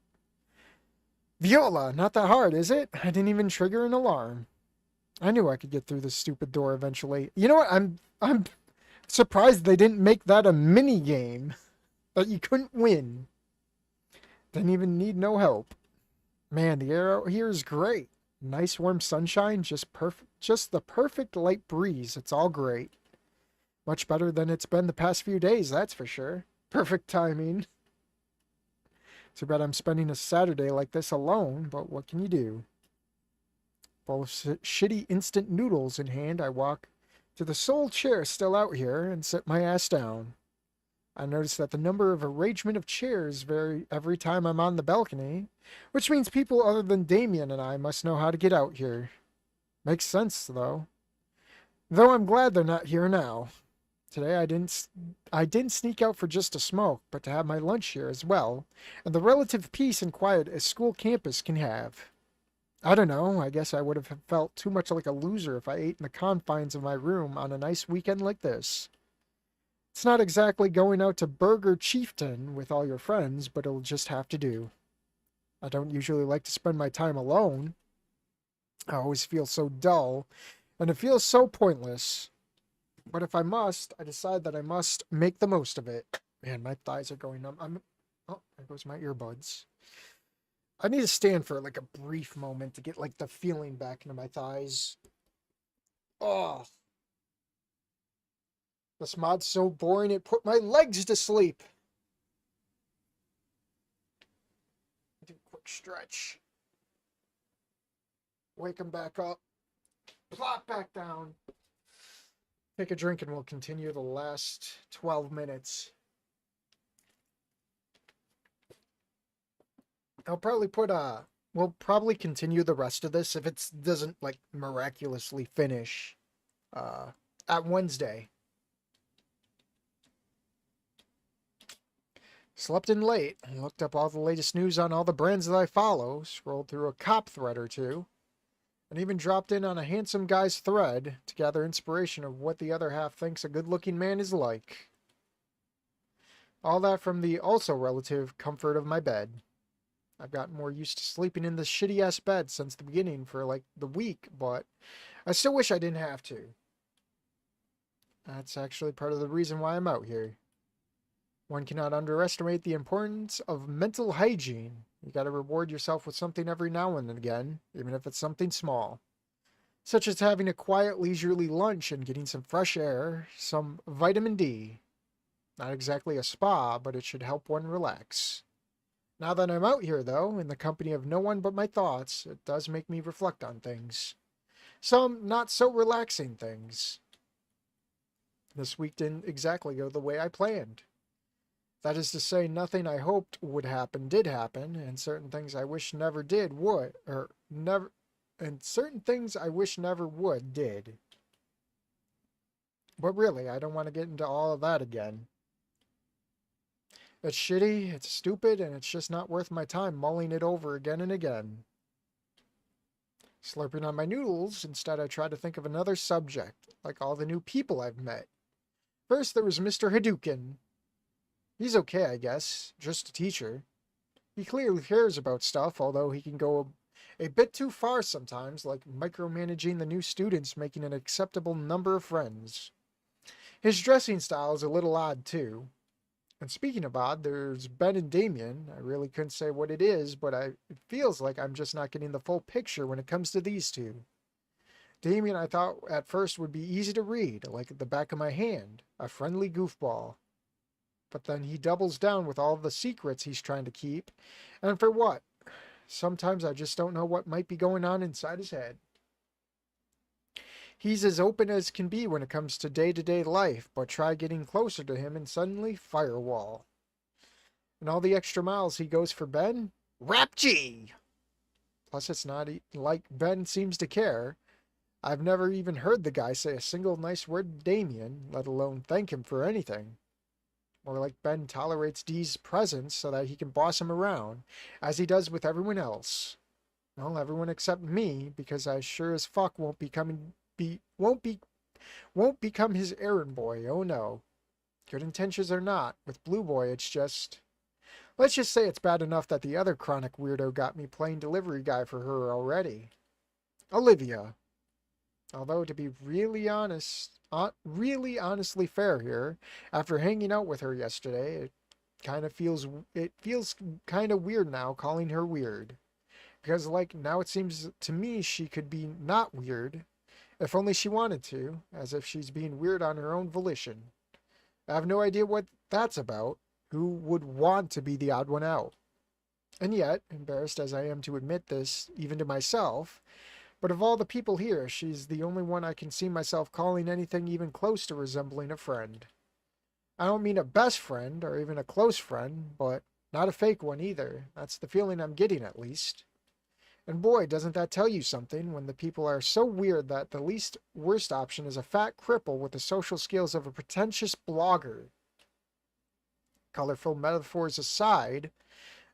Viola, not that hard, is it? I didn't even trigger an alarm. I knew I could get through this stupid door eventually. You know what? I'm surprised they didn't make that a mini game that you couldn't win. Didn't even need no help. Man, the air out here is great. Nice warm sunshine, just the perfect light breeze. It's all great. Much better than it's been the past few days, that's for sure. Perfect timing. Too bad I'm spending a Saturday like this alone, but what can you do? Bowl of shitty instant noodles in hand, I walk to the sole chair still out here and sit my ass down. I notice that the number of arrangement of chairs vary every time I'm on the balcony, which means people other than Damien and I must know how to get out here. Makes sense, though. Though I'm glad they're not here now. Today I didn't sneak out for just a smoke, but to have my lunch here as well, and the relative peace and quiet a school campus can have. I don't know, I guess I would have felt too much like a loser if I ate in the confines of my room on a nice weekend like this. It's not exactly going out to Burger Chieftain with all your friends, but it'll just have to do. I don't usually like to spend my time alone. I always feel so dull, and it feels so pointless. But if I must, I decide that I must make the most of it. Man, my thighs are going numb. Oh, there goes my earbuds. I need to stand for like a brief moment to get like the feeling back into my thighs. Oh, this mod's so boring it put my legs to sleep. Do a quick stretch. Wake them back up. Plop back down. Take a drink and we'll continue the last 12 minutes. We'll probably continue the rest of this if it doesn't like miraculously finish at Wednesday. Slept in late and looked up all the latest news on all the brands that I follow, scrolled through a cop thread or two, and even dropped in on a handsome guy's thread to gather inspiration of what the other half thinks a good-looking man is like. All that from the also relative comfort of my bed. I've gotten more used to sleeping in this shitty-ass bed since the beginning for like the week, but I still wish I didn't have to. That's actually part of the reason why I'm out here. One cannot underestimate the importance of mental hygiene. You gotta reward yourself with something every now and again, even if it's something small. Such as having a quiet, leisurely lunch and getting some fresh air, some vitamin D. Not exactly a spa, but it should help one relax. Now that I'm out here, though, in the company of no one but my thoughts, it does make me reflect on things. Some not so relaxing things. This week didn't exactly go the way I planned. That is to say, nothing I hoped would happen did happen, and certain things I wish never did would, or never, and certain things I wish never would did. But really, I don't want to get into all of that again. It's shitty, it's stupid, and it's just not worth my time mulling it over again and again. Slurping on my noodles, instead I try to think of another subject, like all the new people I've met. First there was Mr. Hadouken. He's okay, I guess, just a teacher. He clearly cares about stuff, although he can go a bit too far sometimes, like micromanaging the new students making an acceptable number of friends. His dressing style is a little odd, too. And speaking of odd, there's Ben and Damien. I really couldn't say what it is, but it feels like I'm just not getting the full picture when it comes to these two. Damien I thought at first would be easy to read, like at the back of my hand, a friendly goofball. But then he doubles down with all the secrets he's trying to keep. And for what? Sometimes I just don't know what might be going on inside his head. He's as open as can be when it comes to day-to-day life, but try getting closer to him and suddenly firewall. And all the extra miles he goes for Ben? Rap G! Plus it's not like Ben seems to care. I've never even heard the guy say a single nice word to Damien, let alone thank him for anything. More like Ben tolerates Dee's presence so that he can boss him around, as he does with everyone else. Well, everyone except me, because I sure as fuck won't become his errand boy. Oh no. Good intentions or not, with Blue Boy it's just... Let's just say it's bad enough that the other chronic weirdo got me playing delivery guy for her already. Olivia. Although, to be really honest, honestly fair here, after hanging out with her yesterday, it feels kind of weird now calling her weird. Because, like, now it seems to me she could be not weird, if only she wanted to, as if she's being weird on her own volition. I have no idea what that's about. Who would want to be the odd one out? And yet, embarrassed as I am to admit this, even to myself, but of all the people here, she's the only one I can see myself calling anything even close to resembling a friend. I don't mean a best friend, or even a close friend, but not a fake one either. That's the feeling I'm getting, at least. And boy, doesn't that tell you something, when the people are so weird that the least worst option is a fat cripple with the social skills of a pretentious blogger. Colorful metaphors aside,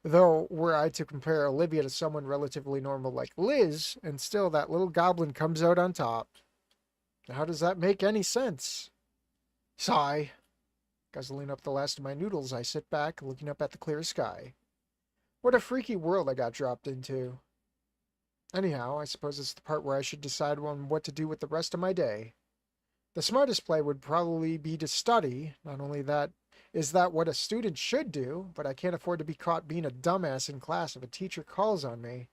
though, were I to compare Olivia to someone relatively normal like Liz, and still that little goblin comes out on top. How does that make any sense? Sigh. Guzzling up the last of my noodles, I sit back, looking up at the clear sky. What a freaky world I got dropped into. Anyhow, I suppose it's the part where I should decide on what to do with the rest of my day. The smartest play would probably be to study. Not only that, is that what a student should do, but I can't afford to be caught being a dumbass in class if a teacher calls on me.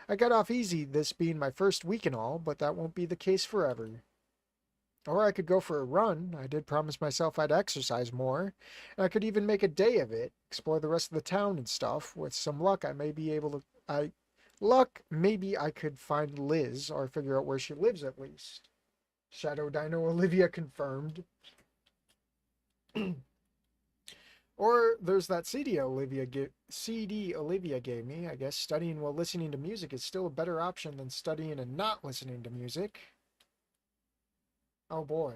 I got off easy, this being my first week and all, but that won't be the case forever. Or I could go for a run. I did promise myself I'd exercise more. And I could even make a day of it, explore the rest of the town and stuff. With some luck, I may be able to... maybe I could find Liz, or figure out where she lives at least. Shadow Dino Olivia confirmed. Or there's that CD Olivia gave me. I guess studying while listening to music is still a better option than studying and not listening to music. Oh boy.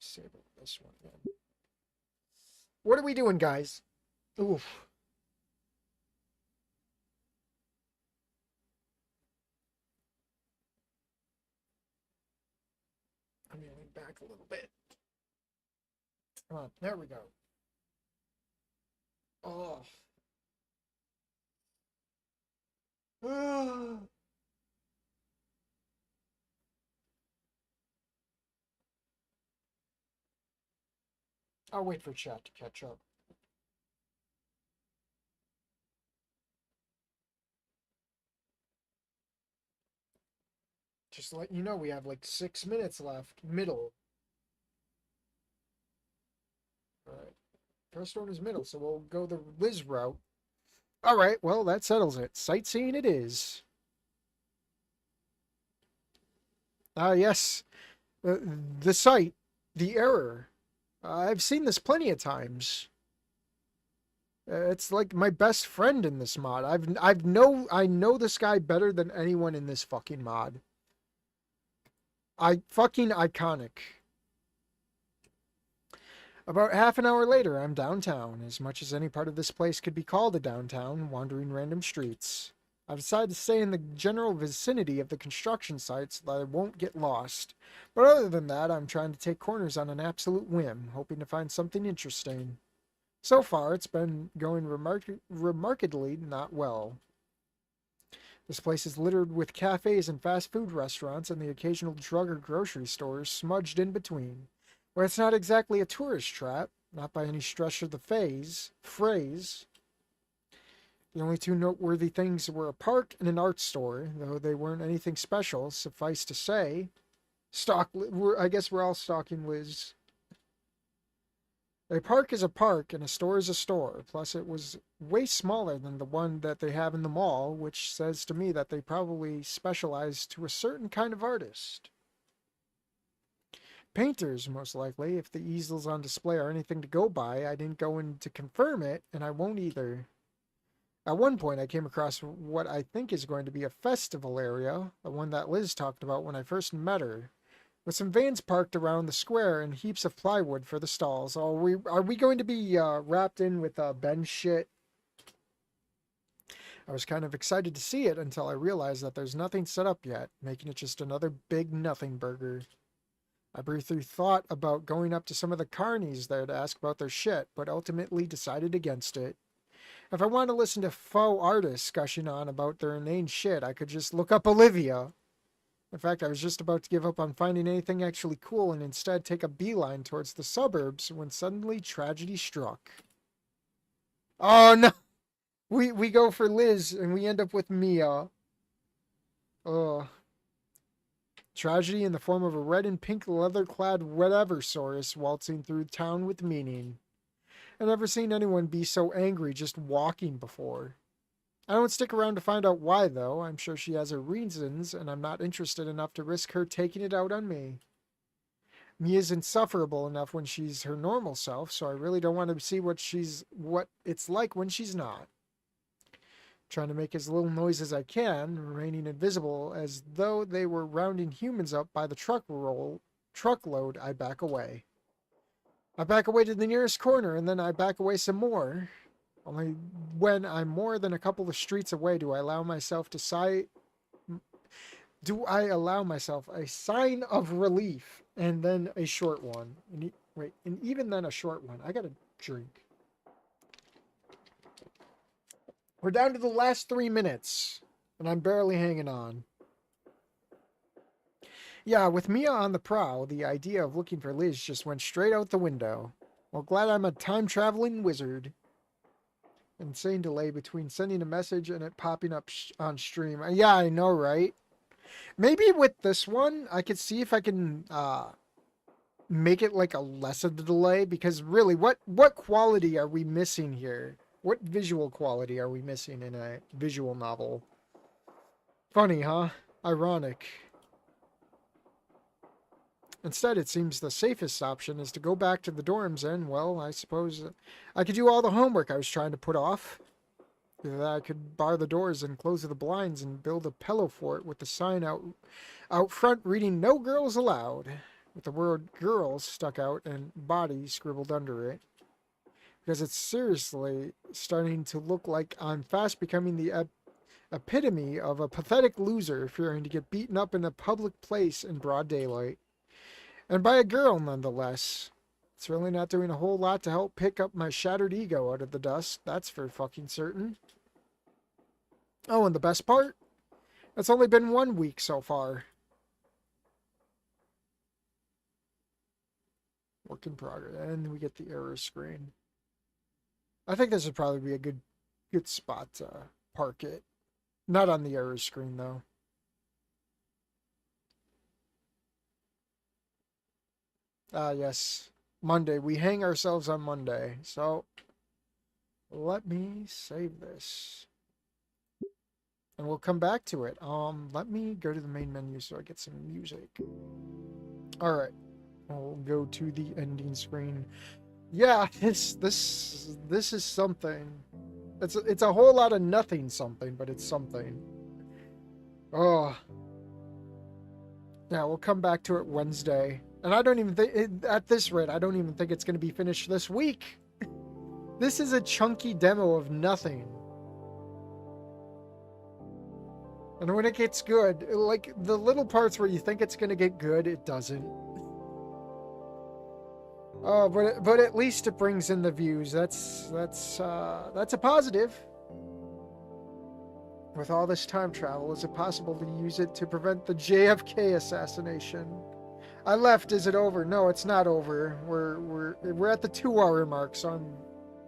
Save this one again. What are we doing, guys? Oof. I'm going to lean back a little bit. Come on, there we go. Oh. I'll wait for chat to catch up. Just to let you know, we have like 6 minutes left. Middle. Alright. First one is middle, so we'll go the Liz route. Alright, well, that settles it. Sightseeing it is. Ah, yes. The site. The error. I've seen this plenty of times. It's like my best friend in this mod. I know this guy better than anyone in this fucking mod. Fucking iconic. About half an hour later, I'm downtown, as much as any part of this place could be called a downtown, wandering random streets. I've decided to stay in the general vicinity of the construction site so that I won't get lost. But other than that, I'm trying to take corners on an absolute whim, hoping to find something interesting. So far, it's been going remarkably not well. This place is littered with cafes and fast food restaurants and the occasional drug or grocery stores smudged in between. Where it's not exactly a tourist trap, not by any stretch of the phrase. The only two noteworthy things were a park and an art store, though they weren't anything special, suffice to say. I guess we're all stalking Liz. A park is a park and a store is a store. Plus, it was way smaller than the one that they have in the mall, which says to me that they probably specialize to a certain kind of artist. Painters, most likely. If the easels on display are anything to go by, I didn't go in to confirm it, and I won't either. At one point, I came across what I think is going to be a festival area, the one that Liz talked about when I first met her, with some vans parked around the square and heaps of plywood for the stalls. Are we going to be wrapped in with bench shit? I was kind of excited to see it until I realized that there's nothing set up yet, making it just another big nothing burger. I briefly thought about going up to some of the carnies there to ask about their shit, but ultimately decided against it. If I want to listen to faux artists gushing on about their inane shit, I could just look up Olivia. In fact, I was just about to give up on finding anything actually cool and instead take a beeline towards the suburbs when suddenly tragedy struck. Oh no! We go for Liz and we end up with Mia. Ugh. Tragedy in the form of a red and pink leather-clad whatever-saurus waltzing through town with meaning. I've never seen anyone be so angry just walking before. I don't stick around to find out why, though. I'm sure she has her reasons, and I'm not interested enough to risk her taking it out on me. Mia's insufferable enough when she's her normal self, so I really don't want to see what it's like when she's not. Trying to make as little noise as I can, remaining invisible as though they were rounding humans up by the truckload, I back away. I back away to the nearest corner, and then I back away some more. Only when I'm more than a couple of streets away do I allow myself to Do I allow myself a sign of relief and then a short one? Wait, and even then a short one. I gotta drink. We're down to the last 3 minutes, and I'm barely hanging on. Yeah, with Mia on the prowl, the idea of looking for Liz just went straight out the window. Well, glad I'm a time-traveling wizard. Insane delay between sending a message and it popping up on stream. Yeah, I know, right? Maybe with this one, I could see if I can make it like a less of the delay, because really, what quality are we missing here? What visual quality are we missing in a visual novel? Funny, huh? Ironic. Instead, it seems the safest option is to go back to the dorms and, well, I suppose I could do all the homework I was trying to put off. Either that I could bar the doors and close the blinds and build a pillow fort with the sign out front reading "No girls allowed," with the word "girls" stuck out and "body" scribbled under it. Because it's seriously starting to look like I'm fast becoming the epitome of a pathetic loser fearing to get beaten up in a public place in broad daylight. And by a girl, nonetheless. It's really not doing a whole lot to help pick up my shattered ego out of the dust, that's for fucking certain. Oh, and the best part? It's only been 1 week so far. Work in progress. And we get the error screen. I think this would probably be a good spot to park it. Not on the error screen, though. Ah, yes. Monday. We hang ourselves on Monday. So, let me save this. And we'll come back to it. Let me go to the main menu so I get some music. Alright. I'll go to the ending screen. Yeah, this is something. It's a whole lot of nothing something, but it's something. Oh. Yeah, we'll come back to it Wednesday. And I don't even think, at this rate, I don't even think it's going to be finished this week. This is a chunky demo of nothing. And when it gets good, like the little parts where you think it's going to get good, it doesn't. Oh, but at least it brings in the views. That's a positive. With all this time travel, is it possible to use it to prevent the JFK assassination? I left. Is it over? No, it's not over. We're at the 2-hour mark, so I'm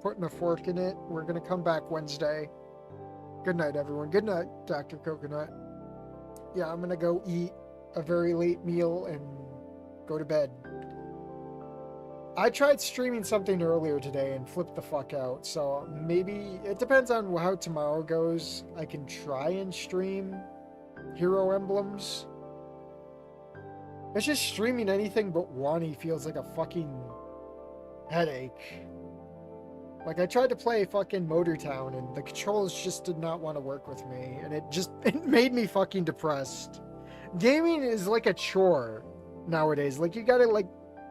putting a fork in it. We're gonna come back Wednesday. Good night, everyone. Good night, Dr. Coconut. Yeah, I'm gonna go eat a very late meal and go to bed. I tried streaming something earlier today and flipped the fuck out, so maybe it depends on how tomorrow goes. I can try and stream Hero Emblems. It's just streaming anything but Wani feels like a fucking headache. Like, I tried to play fucking Motor Town and the controls just did not want to work with me, and it made me fucking depressed. Gaming is like a chore nowadays. Like, you gotta like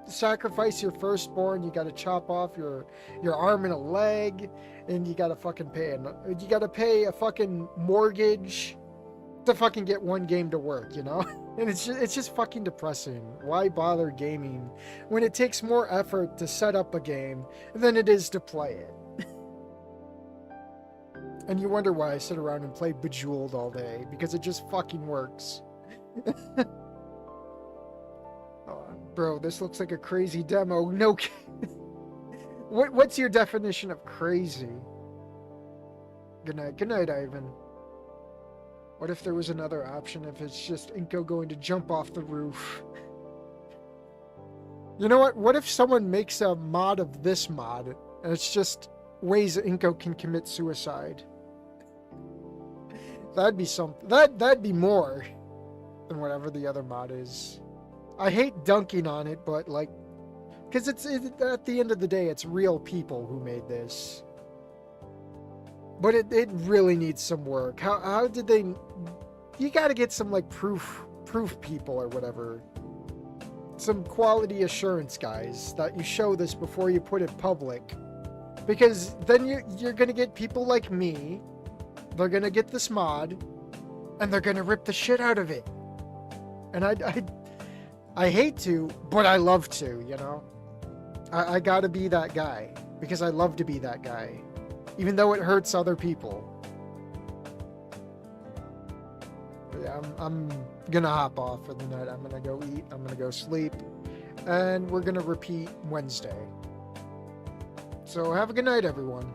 sacrifice your firstborn, you gotta chop off your arm and a leg, and you gotta fucking pay a fucking mortgage to fucking get one game to work, you know? And it's just fucking depressing. Why bother gaming when it takes more effort to set up a game than it is to play it? And you wonder why I sit around and play Bejeweled all day, because it just fucking works. Bro, this looks like a crazy demo. No. What's your definition of crazy? Good night, Ivan. What if there was another option? If it's just Inko going to jump off the roof? You know what? What if someone makes a mod of this mod, and it's just ways that Inko can commit suicide? That'd be something. That'd be more than whatever the other mod is. I hate dunking on it, but like, because it's at the end of the day, it's real people who made this. But it really needs some work. How did they? You got to get some like proof people or whatever. Some quality assurance guys that you show this before you put it public, because then you're gonna get people like me. They're gonna get this mod, and they're gonna rip the shit out of it. And I hate to, but I love to, you know? I gotta be that guy because I love to be that guy, even though it hurts other people. But yeah, I'm gonna hop off for the night. I'm gonna go eat, I'm gonna go sleep, and we're gonna repeat Wednesday. So have a good night, everyone.